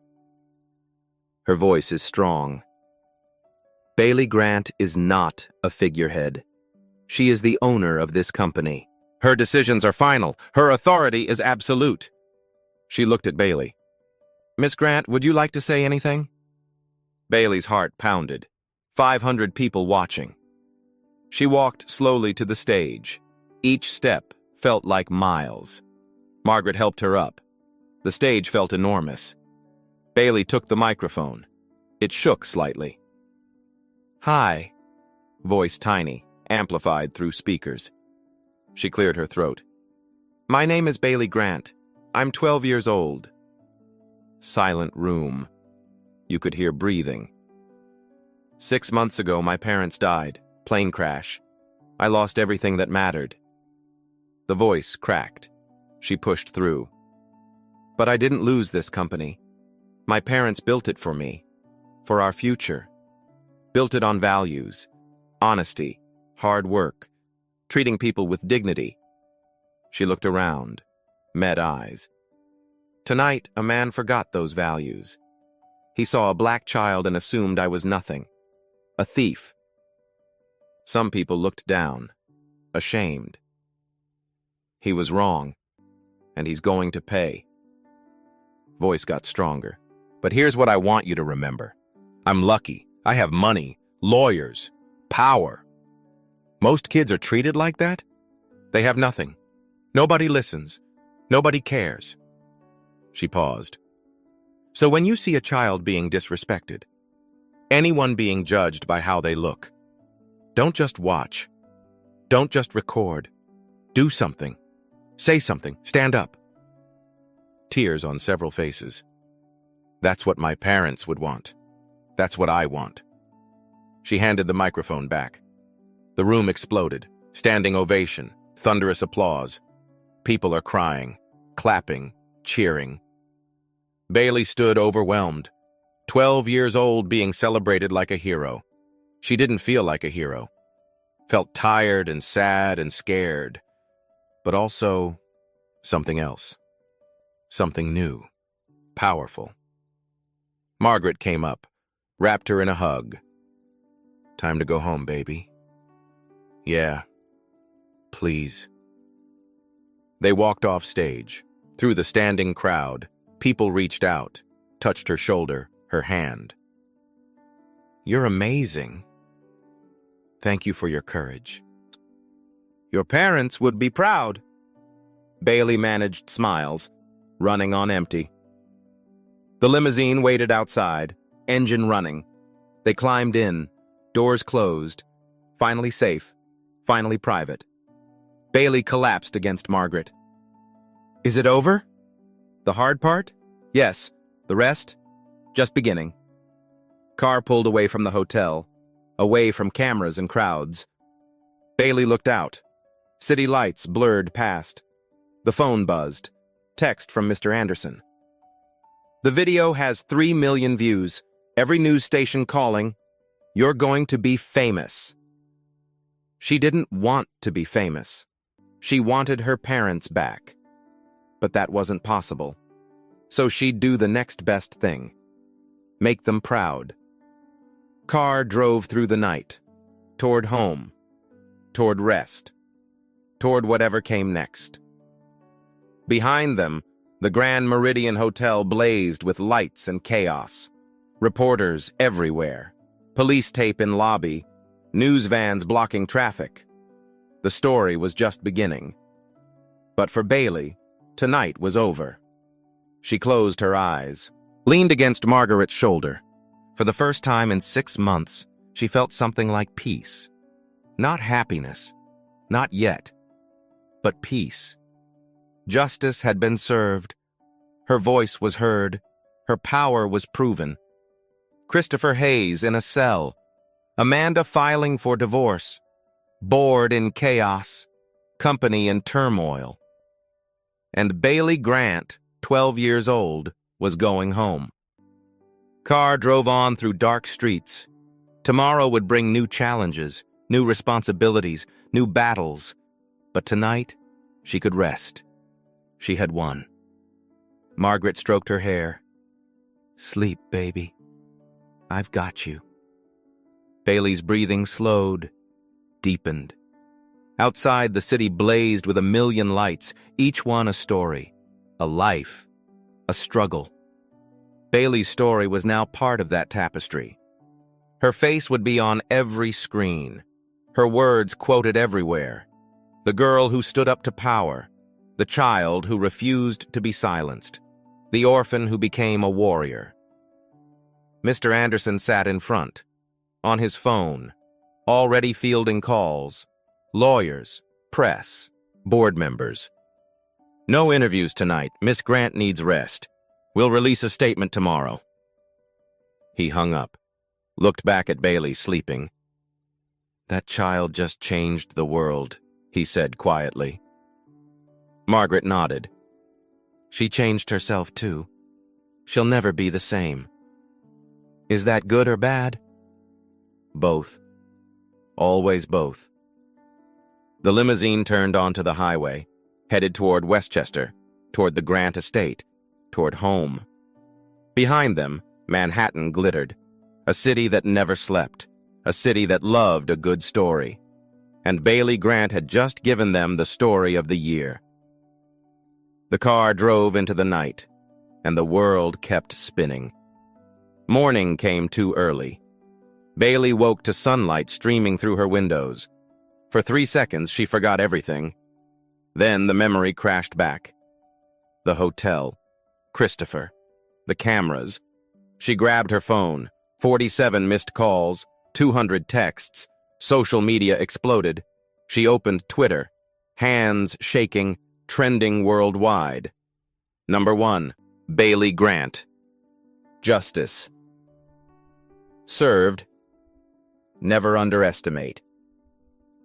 Her voice is strong. Bailey Grant is not a figurehead. She is the owner of this company. Her decisions are final. Her authority is absolute. She looked at Bailey. Miss Grant, would you like to say anything? Bailey's heart pounded. 500 people watching. She walked slowly to the stage. Each step felt like miles. Margaret helped her up. The stage felt enormous. Bailey took the microphone. It shook slightly. Hi. Voice tiny, amplified through speakers. She cleared her throat. My name is Bailey Grant. I'm 12 years old. Silent room. You could hear breathing. 6 months ago, my parents died. Plane crash. I lost everything that mattered. The voice cracked. She pushed through. But I didn't lose this company. My parents built it for me. For our future. Built it on values. Honesty. Hard work. Treating people with dignity. She looked around. Met eyes. Tonight, a man forgot those values. He saw a black child and assumed I was nothing. A thief. Some people looked down. Ashamed. He was wrong. And he's going to pay. Voice got stronger. But here's what I want you to remember. I'm lucky. I have money, lawyers, power. Most kids are treated like that. They have nothing. Nobody listens. Nobody cares. She paused. So when you see a child being disrespected, anyone being judged by how they look, don't just watch. Don't just record. Do something. Say something. Stand up. Tears on several faces. That's what my parents would want. That's what I want. She handed the microphone back. The room exploded. Standing ovation. Thunderous applause. People are crying, clapping, cheering. Bailey stood overwhelmed. 12 years old being celebrated like a hero. She didn't feel like a hero. Felt tired and sad and scared. But also something else. Something new. Powerful. Margaret came up, wrapped her in a hug. Time to go home, baby. Yeah. Please. They walked off stage. Through the standing crowd, people reached out, touched her shoulder, her hand. You're amazing. Thank you for your courage. Your parents would be proud. Bailey managed smiles, running on empty. The limousine waited outside, engine running. They climbed in, doors closed, finally safe, finally private. Bailey collapsed against Margaret. Is it over? The hard part? Yes. The rest? Just beginning. Car pulled away from the hotel, away from cameras and crowds. Bailey looked out. City lights blurred past. The phone buzzed. Text from Mr. Anderson. The video has 3 million views. Every news station calling. You're going to be famous. She didn't want to be famous. She wanted her parents back. But that wasn't possible. So she'd do the next best thing. Make them proud. Car drove through the night. Toward home. Toward rest. Toward whatever came next. Behind them, the Grand Meridian Hotel blazed with lights and chaos. Reporters everywhere. Police tape in lobby. News vans blocking traffic. The story was just beginning. But for Bailey, tonight was over. She closed her eyes, leaned against Margaret's shoulder. For the first time in 6 months, she felt something like peace. Not happiness. Not yet. But peace. Justice had been served. Her voice was heard. Her power was proven. Christopher Hayes in a cell. Amanda filing for divorce. Board in chaos. Company in turmoil. And Bailey Grant, 12 years old, was going home. Car drove on through dark streets. Tomorrow would bring new challenges, new responsibilities, new battles. But tonight, she could rest. She had won. Margaret stroked her hair. Sleep, baby. I've got you. Bailey's breathing slowed, deepened. Outside, the city blazed with 1,000,000 lights, each one a story, a life, a struggle. Bailey's story was now part of that tapestry. Her face would be on every screen, her words quoted everywhere. The girl who stood up to power, the child who refused to be silenced, the orphan who became a warrior. Mr. Anderson sat in front, on his phone, already fielding calls. Lawyers, press, board members. No interviews tonight. Miss Grant needs rest. We'll release a statement tomorrow. He hung up, looked back at Bailey sleeping. That child just changed the world, he said quietly. Margaret nodded. She changed herself too. She'll never be the same. Is that good or bad? Both. Always both. The limousine turned onto the highway, headed toward Westchester, toward the Grant estate, toward home. Behind them, Manhattan glittered, a city that never slept, a city that loved a good story. And Bailey Grant had just given them the story of the year. The car drove into the night, and the world kept spinning. Morning came too early. Bailey woke to sunlight streaming through her windows. For 3 seconds, she forgot everything. Then the memory crashed back. The hotel, Christopher, the cameras. She grabbed her phone, 47 missed calls, 200 texts. Social media exploded. She opened Twitter, hands shaking, trending worldwide. Number 1, Bailey Grant. Justice. Served. Never underestimate.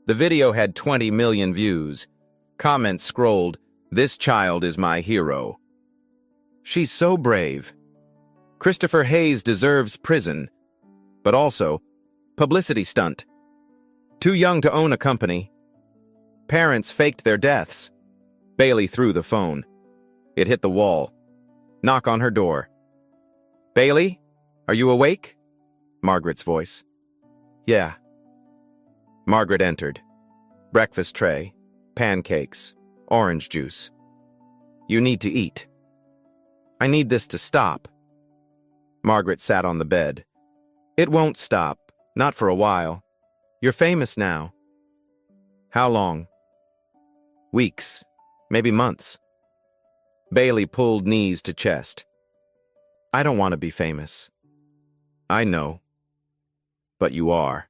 The video had 20 million views. Comments scrolled, "This child is my hero." She's so brave. Christopher Hayes deserves prison, but also publicity stunt. Too young to own a company. Parents faked their deaths. Bailey threw the phone. It hit the wall. Knock on her door. "Bailey, are you awake?" Margaret's voice. "Yeah." Margaret entered. Breakfast tray, pancakes, orange juice. "You need to eat." "I need this to stop." Margaret sat on the bed. "It won't stop, not for a while. You're famous now." "How long?" "Weeks, maybe months." Bailey pulled knees to chest. "I don't want to be famous." "I know. But you are."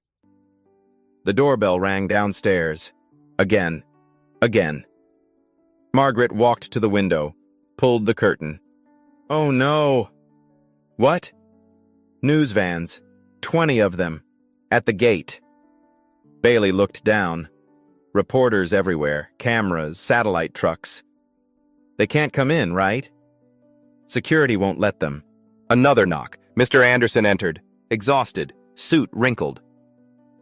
The doorbell rang downstairs. Again. Again. Margaret walked to the window, pulled the curtain. "Oh no!" "What?" "News vans. 20 of them. At the gate." Bailey looked down. Reporters everywhere, cameras, satellite trucks. "They can't come in, right?" "Security won't let them." Another knock. Mr. Anderson entered, exhausted, suit wrinkled.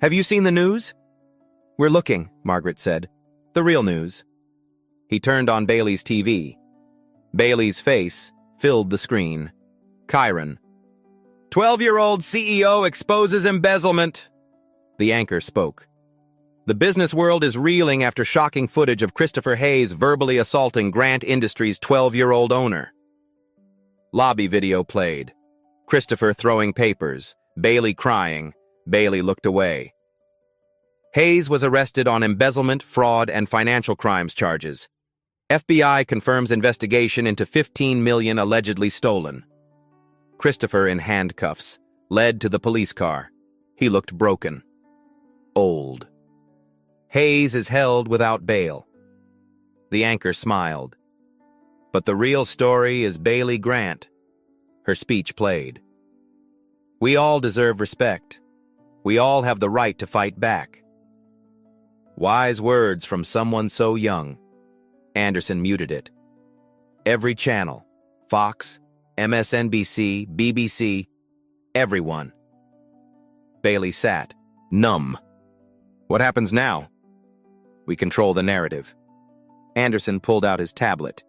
"Have you seen the news?" "We're looking," Margaret said. "The real news." He turned on Bailey's TV. Bailey's face filled the screen. Chiron. 12-year-old CEO exposes embezzlement. The anchor spoke. The business world is reeling after shocking footage of Christopher Hayes verbally assaulting Grant Industries' 12-year-old owner. Lobby video played. Christopher throwing papers, Bailey crying. Bailey looked away. Hayes was arrested on embezzlement, fraud, and financial crimes charges. FBI confirms investigation into 15 million allegedly stolen. Christopher in handcuffs, led to the police car. He looked broken. Old. Hayes is held without bail. The anchor smiled. But the real story is Bailey Grant. Her speech played. We all deserve respect. We all have the right to fight back. Wise words from someone so young. Anderson muted it. Every channel, Fox, MSNBC, BBC, Everyone. Bailey sat, numb. What happens now? We control the narrative. Anderson pulled out his tablet.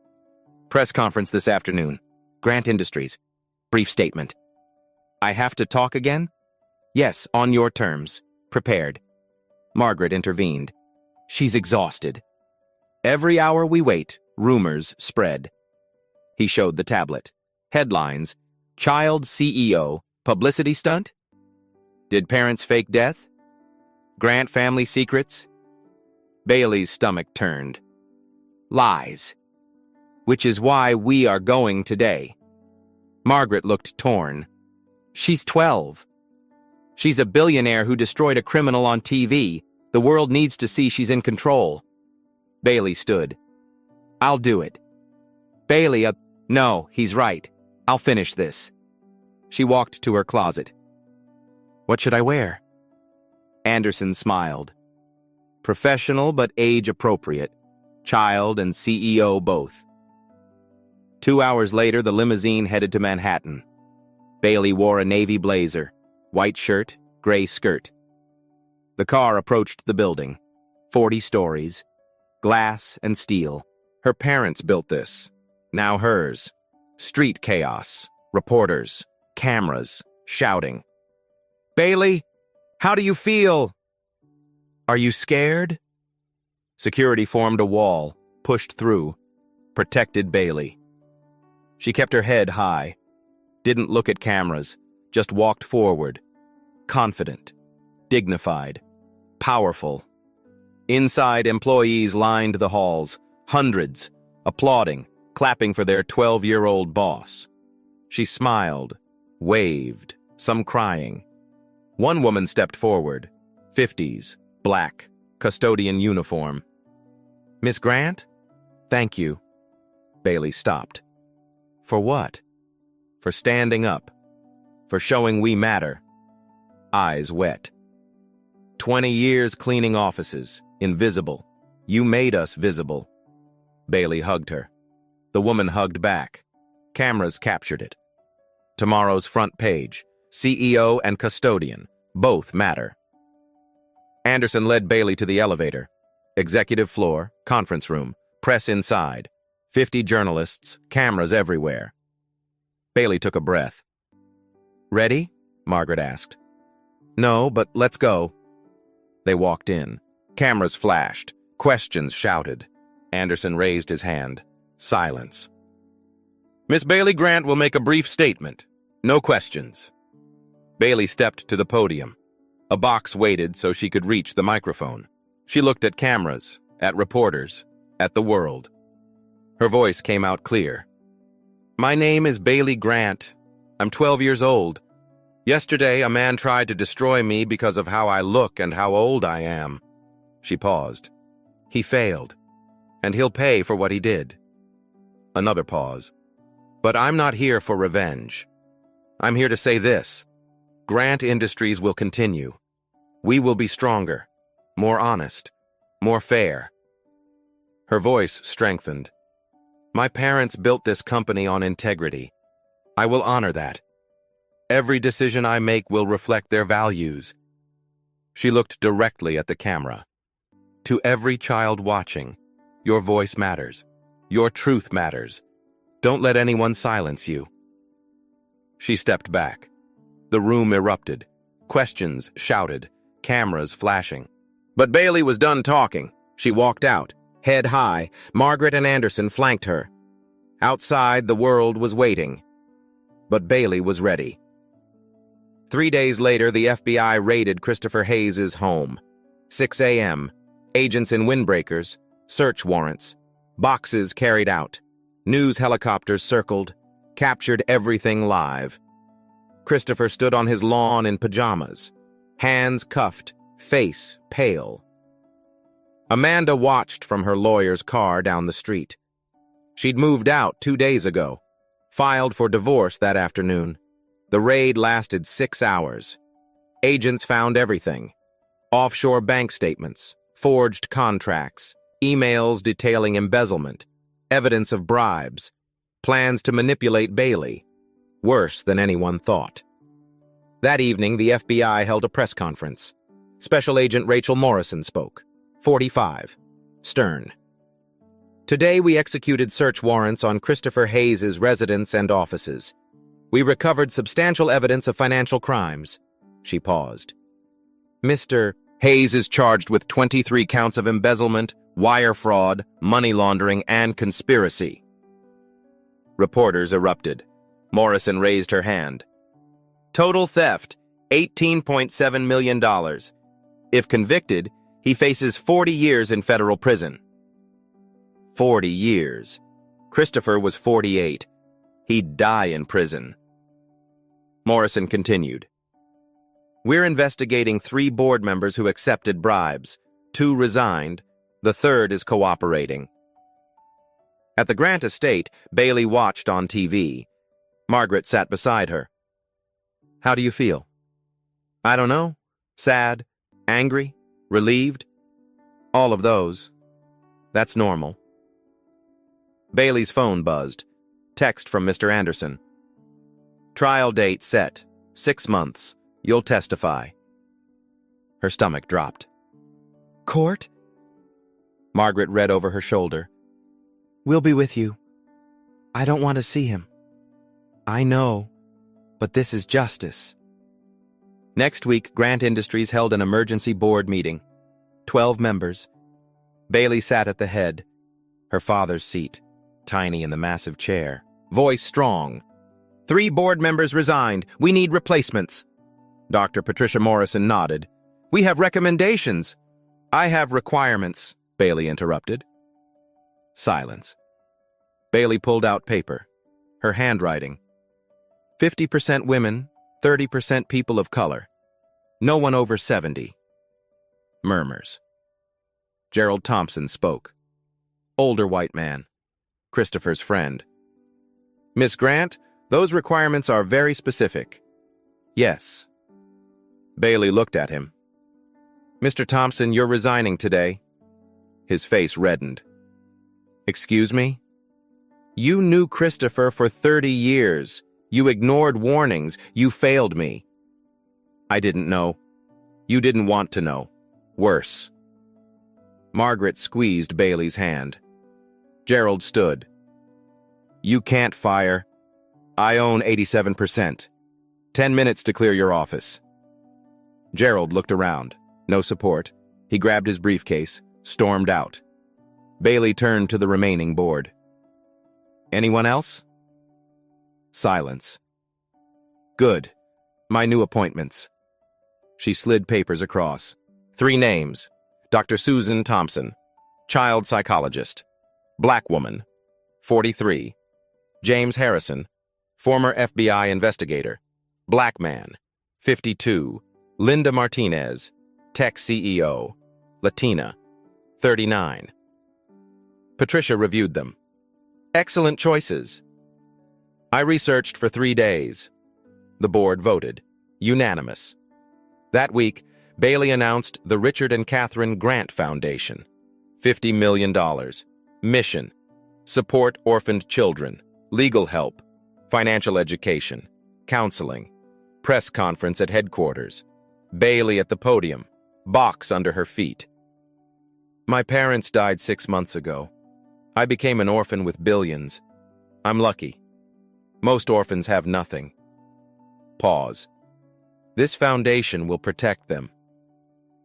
Press conference this afternoon. Grant Industries. Brief statement. I have to talk again? Yes, on your terms. Prepared. Margaret intervened. She's exhausted. Every hour we wait, rumors spread. He showed the tablet. Headlines. Child CEO. Publicity stunt? Did parents fake death? Grant family secrets? Bailey's stomach turned. Lies. Which is why we are going today. Margaret looked torn. She's 12. She's a billionaire who destroyed a criminal on TV. The world needs to see she's in control. Bailey stood. I'll do it. Bailey, no, he's right. I'll finish this. She walked to her closet. What should I wear? Anderson smiled. Professional but age-appropriate. Child and CEO both. 2 hours later, the limousine headed to Manhattan. Bailey wore a navy blazer, white shirt, gray skirt. The car approached the building. 40 stories. Glass and steel. Her parents built this. Now hers. Street chaos. Reporters. Cameras. Shouting. Bailey, how do you feel? Are you scared? Security formed a wall, pushed through, protected Bailey. She kept her head high, didn't look at cameras, just walked forward, confident, dignified, powerful. Inside, employees lined the halls, hundreds, applauding, clapping for their 12-year-old boss. She smiled, waved, some crying. One woman stepped forward, 50s, black, custodian uniform. Miss Grant? Thank you. Bailey stopped. For what? For standing up. For showing we matter. Eyes wet. 20 years cleaning offices, invisible. You made us visible. Bailey hugged her. The woman hugged back. Cameras captured it. Tomorrow's front page. CEO and custodian. Both matter. Anderson led Bailey to the elevator. Executive floor, conference room, press inside. 50 journalists, cameras everywhere. Bailey took a breath. Ready? Margaret asked. No, but let's go. They walked in. Cameras flashed. Questions shouted. Anderson raised his hand. Silence. Miss Bailey Grant will make a brief statement. No questions. Bailey stepped to the podium. A box waited so she could reach the microphone. She looked at cameras, at reporters, at the world. Her voice came out clear. My name is Bailey Grant. I'm 12 years old. Yesterday, a man tried to destroy me because of how I look and how old I am. She paused. He failed, and he'll pay for what he did. Another pause. But I'm not here for revenge. I'm here to say this. Grant Industries will continue. We will be stronger, more honest, more fair. Her voice strengthened. My parents built this company on integrity. I will honor that. Every decision I make will reflect their values. She looked directly at the camera. To every child watching, your voice matters. Your truth matters. Don't let anyone silence you. She stepped back. The room erupted. Questions shouted. Cameras flashing. But Bailey was done talking. She walked out. Head high, Margaret and Anderson flanked her. Outside, the world was waiting. But Bailey was ready. 3 days later, the FBI raided Christopher Hayes' home. 6 a.m. Agents in windbreakers. Search warrants. Boxes carried out. News helicopters circled. Captured everything live. Christopher stood on his lawn in pajamas. Hands cuffed. Face pale. Amanda watched from her lawyer's car down the street. She'd moved out 2 days ago. Filed for divorce that afternoon. The raid lasted 6 hours. Agents found everything. Offshore bank statements, forged contracts, emails detailing embezzlement, evidence of bribes, plans to manipulate Bailey. Worse than anyone thought. That evening, the FBI held a press conference. Special Agent Rachel Morrison spoke. 45. Stern. Today, we executed search warrants on Christopher Hayes' residence and offices. We recovered substantial evidence of financial crimes. She paused. Mr. Hayes is charged with 23 counts of embezzlement, wire fraud, money laundering, and conspiracy. Reporters erupted. Morrison raised her hand. Total theft, $18.7 million. If convicted, he faces 40 years in federal prison. 40 years. Christopher was 48. He'd die in prison. Morrison continued. We're investigating 3 board members who accepted bribes. 2 resigned. The 3rd is cooperating. At the Grant estate, Bailey watched on TV. Margaret sat beside her. How do you feel? I don't know. Sad, angry, relieved. All of those. That's normal. Bailey's phone buzzed. Text from Mr. Anderson. Trial date set. 6 months. You'll testify. Her stomach dropped. Court? Margaret read over her shoulder. We'll be with you. I don't want to see him. I know, but this is justice. Next week, Grant Industries held an emergency board meeting. 12 members. Bailey sat at the head. Her father's seat, tiny in the massive chair. Voice strong. 3 board members resigned. We need replacements. Dr. Patricia Morrison nodded. We have recommendations. I have requirements, Bailey interrupted. Silence. Bailey pulled out paper. Her handwriting. 50% women, 30% people of color. No one over 70. Murmurs. Gerald Thompson spoke. Older white man. Christopher's friend. Miss Grant, those requirements are very specific. Yes. Bailey looked at him. Mr. Thompson, you're resigning today. His face reddened. Excuse me? You knew Christopher for 30 years. You ignored warnings. You failed me. I didn't know. You didn't want to know. Worse. Margaret squeezed Bailey's hand. Gerald stood. You can't fire. I own 87%. 10 minutes to clear your office. Gerald looked around. No support. He grabbed his briefcase, stormed out. Bailey turned to the remaining board. Anyone else? Silence. Good. My new appointments. She slid papers across. 3 names. Dr. Susan Thompson, child psychologist. Black woman, 43. James Harrison, former FBI investigator. Black man, 52. Linda Martinez, tech CEO. Latina, 39. Patricia reviewed them. Excellent choices. I researched for 3 days. The board voted. Unanimous. That week, Bailey announced the Richard and Catherine Grant Foundation. $50 million. Mission. Support orphaned children. Legal help. Financial education. Counseling. Press conference at headquarters. Bailey at the podium. Box under her feet. My parents died 6 months ago. I became an orphan with billions. I'm lucky. Most orphans have nothing. Pause. This foundation will protect them.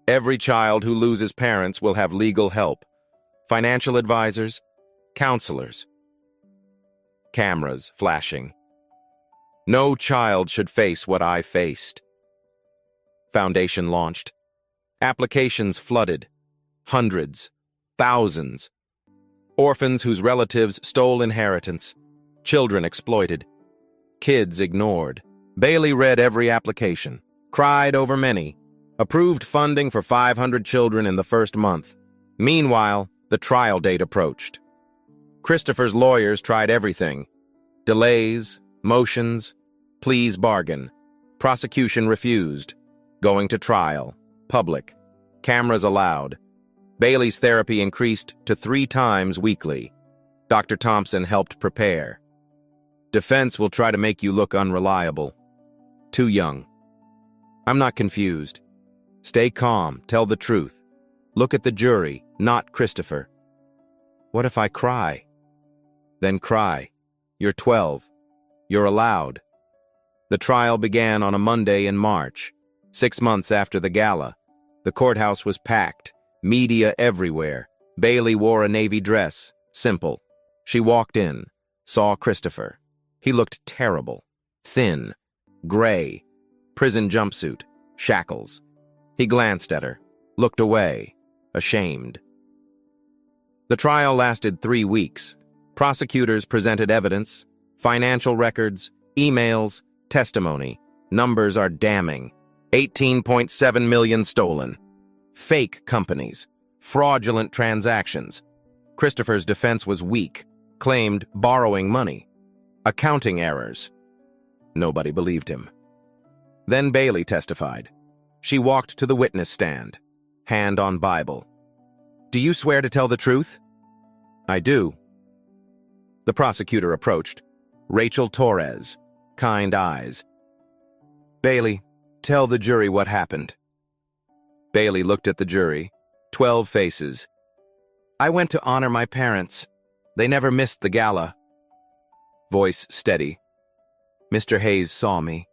Every child who loses parents will have legal help, financial advisors, counselors. Cameras flashing. No child should face what I faced. Foundation launched. Applications flooded. Hundreds. Thousands. Orphans whose relatives stole inheritance. Children exploited. Kids ignored. Bailey read every application. Cried over many. Approved funding for 500 children in the first month. Meanwhile, the trial date approached. Christopher's lawyers tried everything. Delays, motions, pleas bargain. Prosecution refused. Going to trial. Public. Cameras allowed. Bailey's therapy increased to 3 times weekly. Dr. Thompson helped prepare. Defense will try to make you look unreliable. Too young. I'm not confused. Stay calm, tell the truth. Look at the jury, not Christopher. What if I cry? Then cry. You're 12. You're allowed. The trial began on a Monday in March, 6 months after the gala. The courthouse was packed, media everywhere. Bailey wore a navy dress, simple. She walked in, saw Christopher. He looked terrible, thin, gray, prison jumpsuit, shackles. He glanced at her, looked away, ashamed. The trial lasted 3 weeks. Prosecutors presented evidence, financial records, emails, testimony. Numbers are damning. 18.7 million stolen. Fake companies. Fraudulent transactions. Christopher's defense was weak, claimed borrowing money. Accounting errors. Nobody believed him. Then Bailey testified. She walked to the witness stand, hand on Bible. Do you swear to tell the truth? I do. The prosecutor approached. Rachel Torres, kind eyes. Bailey, tell the jury what happened. Bailey looked at the jury. 12 faces. I went to honor my parents. They never missed the gala. Voice steady. Mr. Hayes saw me.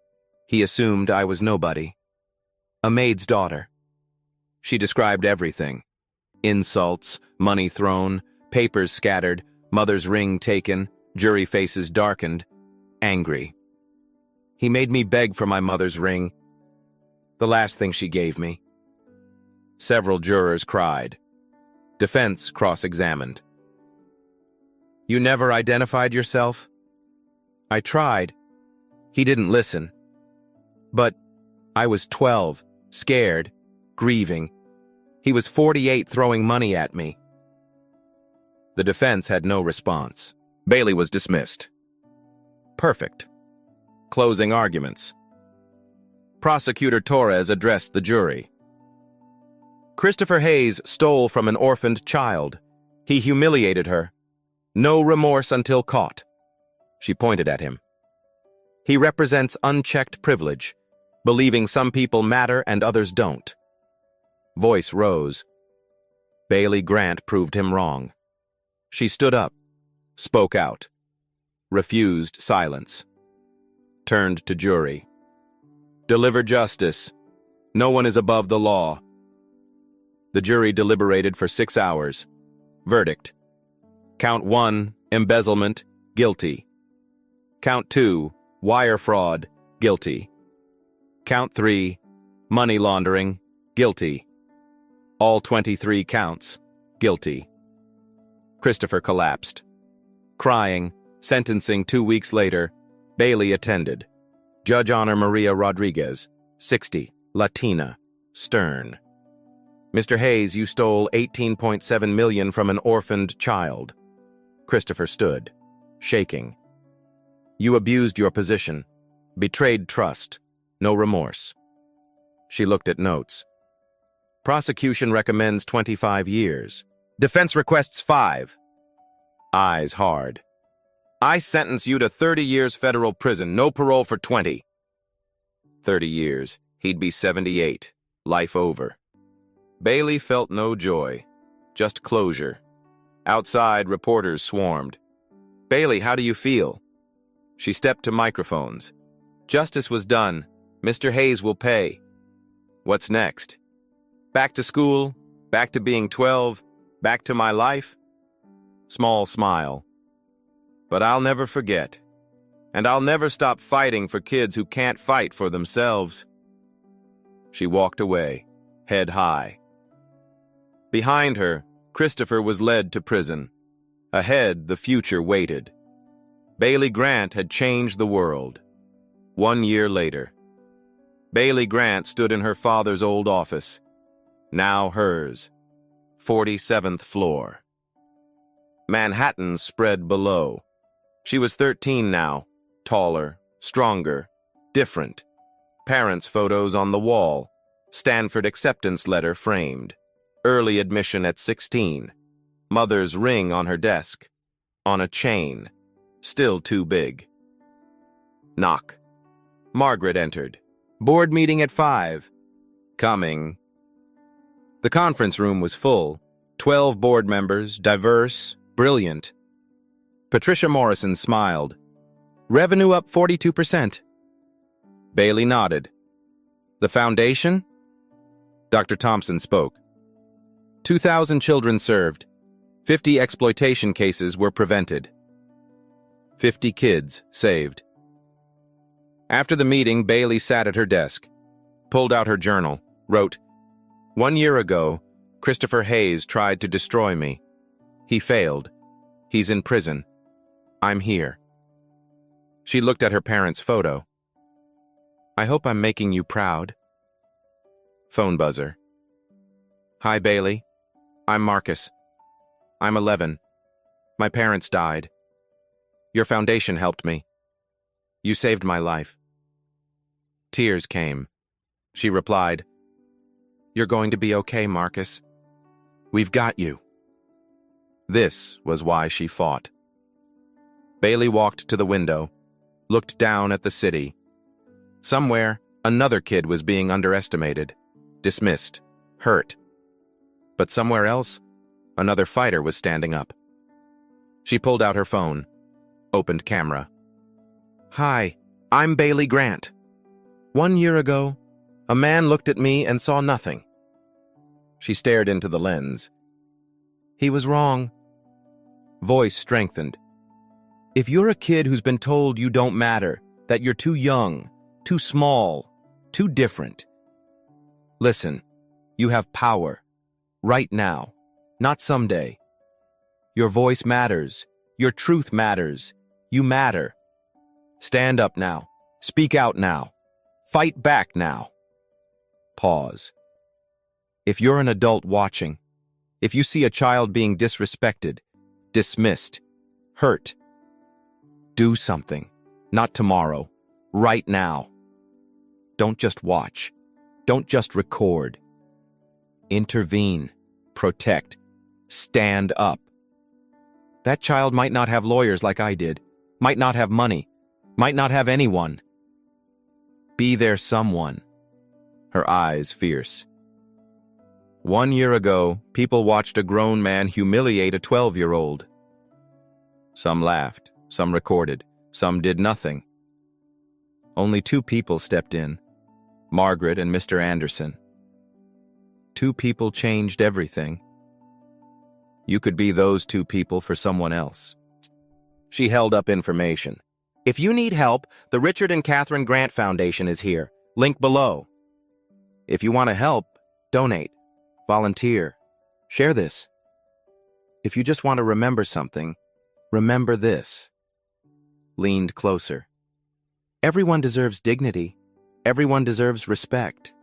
He assumed I was nobody. A maid's daughter. She described everything. Insults, money thrown, papers scattered, mother's ring taken, jury faces darkened, angry. He made me beg for my mother's ring. The last thing she gave me. Several jurors cried. Defense cross-examined. You never identified yourself? I tried. He didn't listen. But I was 12, scared, grieving. He was 48 throwing money at me. The defense had no response. Bailey was dismissed. Perfect. Closing arguments. Prosecutor Torres addressed the jury. Christopher Hayes stole from an orphaned child. He humiliated her. No remorse until caught. She pointed at him. He represents unchecked privilege, believing some people matter and others don't. Voice rose. Bailey Grant proved him wrong. She stood up, spoke out, refused silence, turned to jury. Deliver justice. No one is above the law. The jury deliberated for 6 hours. Verdict. Count 1, embezzlement, guilty. Count 2, wire fraud, guilty. Count 3, money laundering, guilty. All 23 counts, guilty. Christopher collapsed. Crying, sentencing 2 weeks later, Bailey attended. Judge Honor Maria Rodriguez, 60, Latina, stern. Mr. Hayes, you stole $18.7 million from an orphaned child. Christopher stood, shaking. You abused your position, betrayed trust, no remorse. She looked at notes. Prosecution recommends 25 years. Defense requests 5. Eyes hard. I sentence you to 30 years federal prison, no parole for 20. 30 years, he'd be 78, life over. Bailey felt no joy, just closure. Outside, reporters swarmed. Bailey, how do you feel? She stepped to microphones. Justice was done. Mr. Hayes will pay. What's next? Back to school? Back to being 12? Back to my life? Small smile. But I'll never forget. And I'll never stop fighting for kids who can't fight for themselves. She walked away, head high. Behind her, Christopher was led to prison. Ahead, the future waited. Bailey Grant had changed the world. 1 year later, Bailey Grant stood in her father's old office, now hers, 47th floor. Manhattan spread below. She was 13 now, taller, stronger, different. Parents' photos on the wall, Stanford acceptance letter framed. Early admission at 16. Mother's ring on her desk. On a chain. Still too big. Knock. Margaret entered. Board meeting at 5. Coming. The conference room was full. 12 board members, diverse, brilliant. Patricia Morrison smiled. Revenue up 42%. Bailey nodded. The foundation? Dr. Thompson spoke. 2,000 children served. 50 exploitation cases were prevented. 50 kids saved. After the meeting, Bailey sat at her desk, pulled out her journal, wrote, 1 year ago, Christopher Hayes tried to destroy me. He failed. He's in prison. I'm here. She looked at her parents' photo. I hope I'm making you proud. Phone buzzer. Hi, Bailey. I'm Marcus. I'm 11. My parents died. Your foundation helped me. You saved my life. Tears came. She replied, You're going to be okay, Marcus. We've got you. This was why she fought. Bailey walked to the window, looked down at the city. Somewhere, another kid was being underestimated, dismissed, hurt. But somewhere else, another fighter was standing up. She pulled out her phone, opened camera. Hi, I'm Bailey Grant. 1 year ago, a man looked at me and saw nothing. She stared into the lens. He was wrong. Voice strengthened. If you're a kid who's been told you don't matter, that you're too young, too small, too different, listen, you have power. Right now, not someday. Your voice matters. Your truth matters. You matter. Stand up now. Speak out now. Fight back now. Pause. If you're an adult watching, if you see a child being disrespected, dismissed, hurt, do something. Not tomorrow. Right now. Don't just watch. Don't just record. Intervene. Protect. Stand up. That child might not have lawyers like I did, might not have money, might not have anyone. Be there someone. Her eyes fierce. 1 year ago, people watched a grown man humiliate a 12-year-old. Some laughed, some recorded, some did nothing. Only 2 people stepped in, Margaret and Mr. Anderson. 2 people changed everything. You could be those 2 people for someone else. She held up information. If you need help, the Richard and Catherine Grant Foundation is here. Link below. If you want to help, donate, volunteer, share this. If you just want to remember something, remember this. Leaned closer. Everyone deserves dignity. Everyone deserves respect.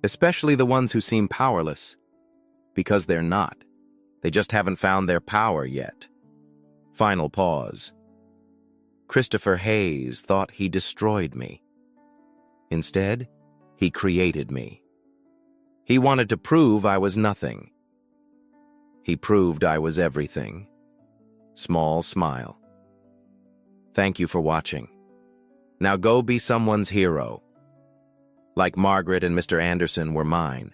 Especially the ones who seem powerless. Because they're not. They just haven't found their power yet. Final pause. Christopher Hayes thought he destroyed me. Instead, he created me. He wanted to prove I was nothing. He proved I was everything. Small smile. Thank you for watching. Now go be someone's hero. Like Margaret and Mr. Anderson were mine.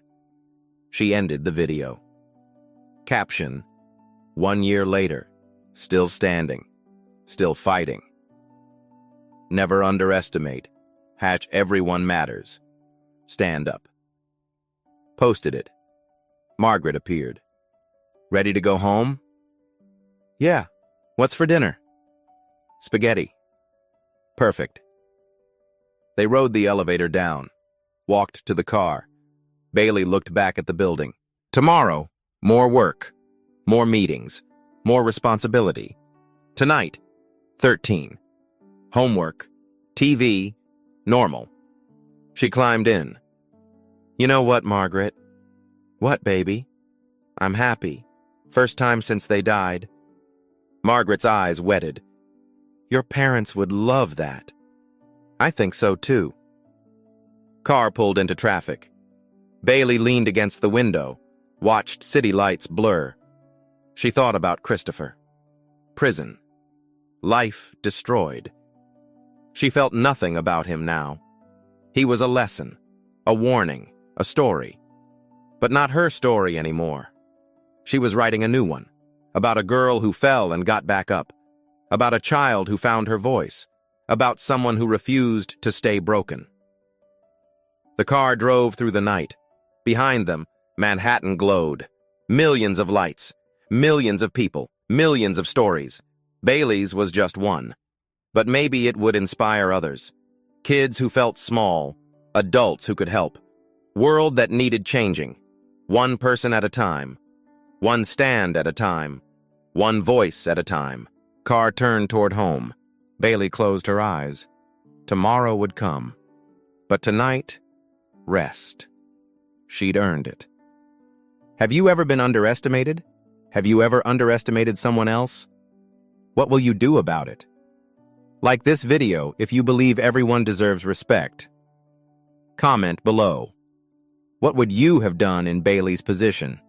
She ended the video. Caption, 1 year later, still standing, still fighting. Never underestimate. #everyone matters. Stand up. Posted it. Margaret appeared. Ready to go home? Yeah. What's for dinner? Spaghetti. Perfect. They rode the elevator down, walked to the car. Bailey looked back at the building. Tomorrow, more work, more meetings, more responsibility. Tonight, 13. Homework, TV, normal. She climbed in. You know what, Margaret? What, baby? I'm happy. First time since they died. Margaret's eyes wetted. Your parents would love that. I think so, too. Car pulled into traffic. Bailey leaned against the window, watched city lights blur. She thought about Christopher. Prison. Life destroyed. She felt nothing about him now. He was a lesson, a warning, a story. But not her story anymore. She was writing a new one, about a girl who fell and got back up, about a child who found her voice, about someone who refused to stay broken. The car drove through the night. Behind them, Manhattan glowed. Millions of lights, millions of people, millions of stories. Bailey's was just one. But maybe it would inspire others. Kids who felt small, adults who could help. World that needed changing. One person at a time. One stand at a time. One voice at a time. Car turned toward home. Bailey closed her eyes. Tomorrow would come. But tonight, rest. She'd earned it. Have you ever been underestimated? Have you ever underestimated someone else? What will you do about it? Like this video if you believe everyone deserves respect. Comment below. What would you have done in Bailey's position?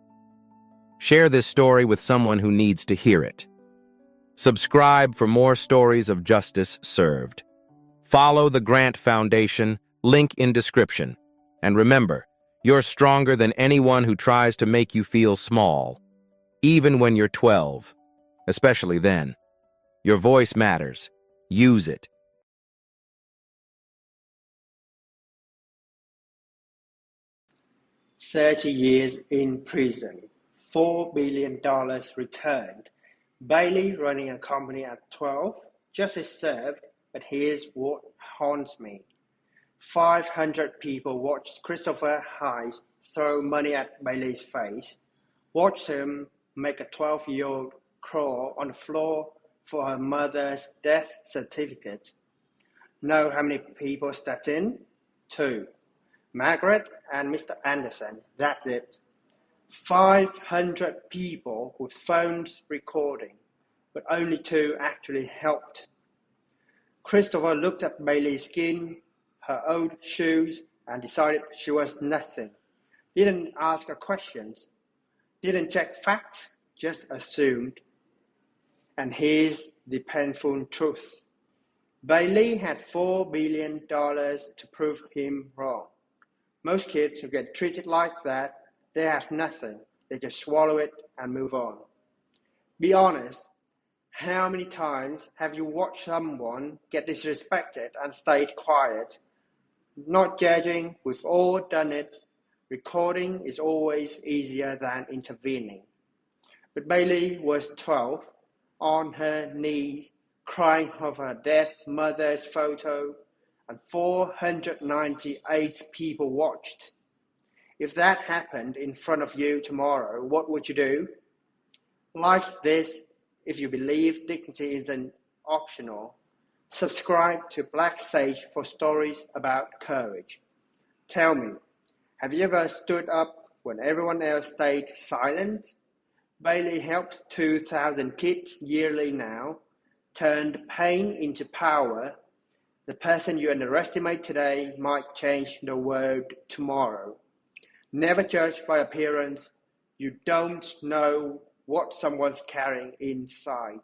Share this story with someone who needs to hear it. Subscribe for more stories of justice served. Follow the Grant Foundation, link in description. And remember, you're stronger than anyone who tries to make you feel small. Even when you're 12. Especially then. Your voice matters. Use it. "30 years in prison, $4 billion returned. Bailey running a company at 12, justice served, but here's what haunts me. 500 people watched Christopher Hayes throw money at Bailey's face, watched him make a 12-year-old crawl on the floor for her mother's death certificate. Know how many people stepped in? 2. Margaret and Mr. Anderson, that's it. 500 people with phones recording, but only 2 actually helped. Christopher looked at Bailey's skin, her old shoes, and decided she was nothing. Didn't ask her questions, didn't check facts, just assumed. And here's the painful truth. Bailey had $4 billion to prove him wrong. Most kids who get treated like that, they have nothing. They just swallow it and move on. Be honest, how many times have you watched someone get disrespected and stayed quiet? Not judging, we've all done it. Recording is always easier than intervening. But Bailey was 12, on her knees, crying over her dead mother's photo, and 498 people watched. If that happened in front of you tomorrow, what would you do? Like this, if you believe dignity isn't optional, subscribe to Black Sage for stories about courage. Tell me, have you ever stood up when everyone else stayed silent? Bailey helps 2,000 kids yearly now, turned pain into power. The person you underestimate today might change the world tomorrow. Never judge by appearance. You don't know what someone's carrying inside.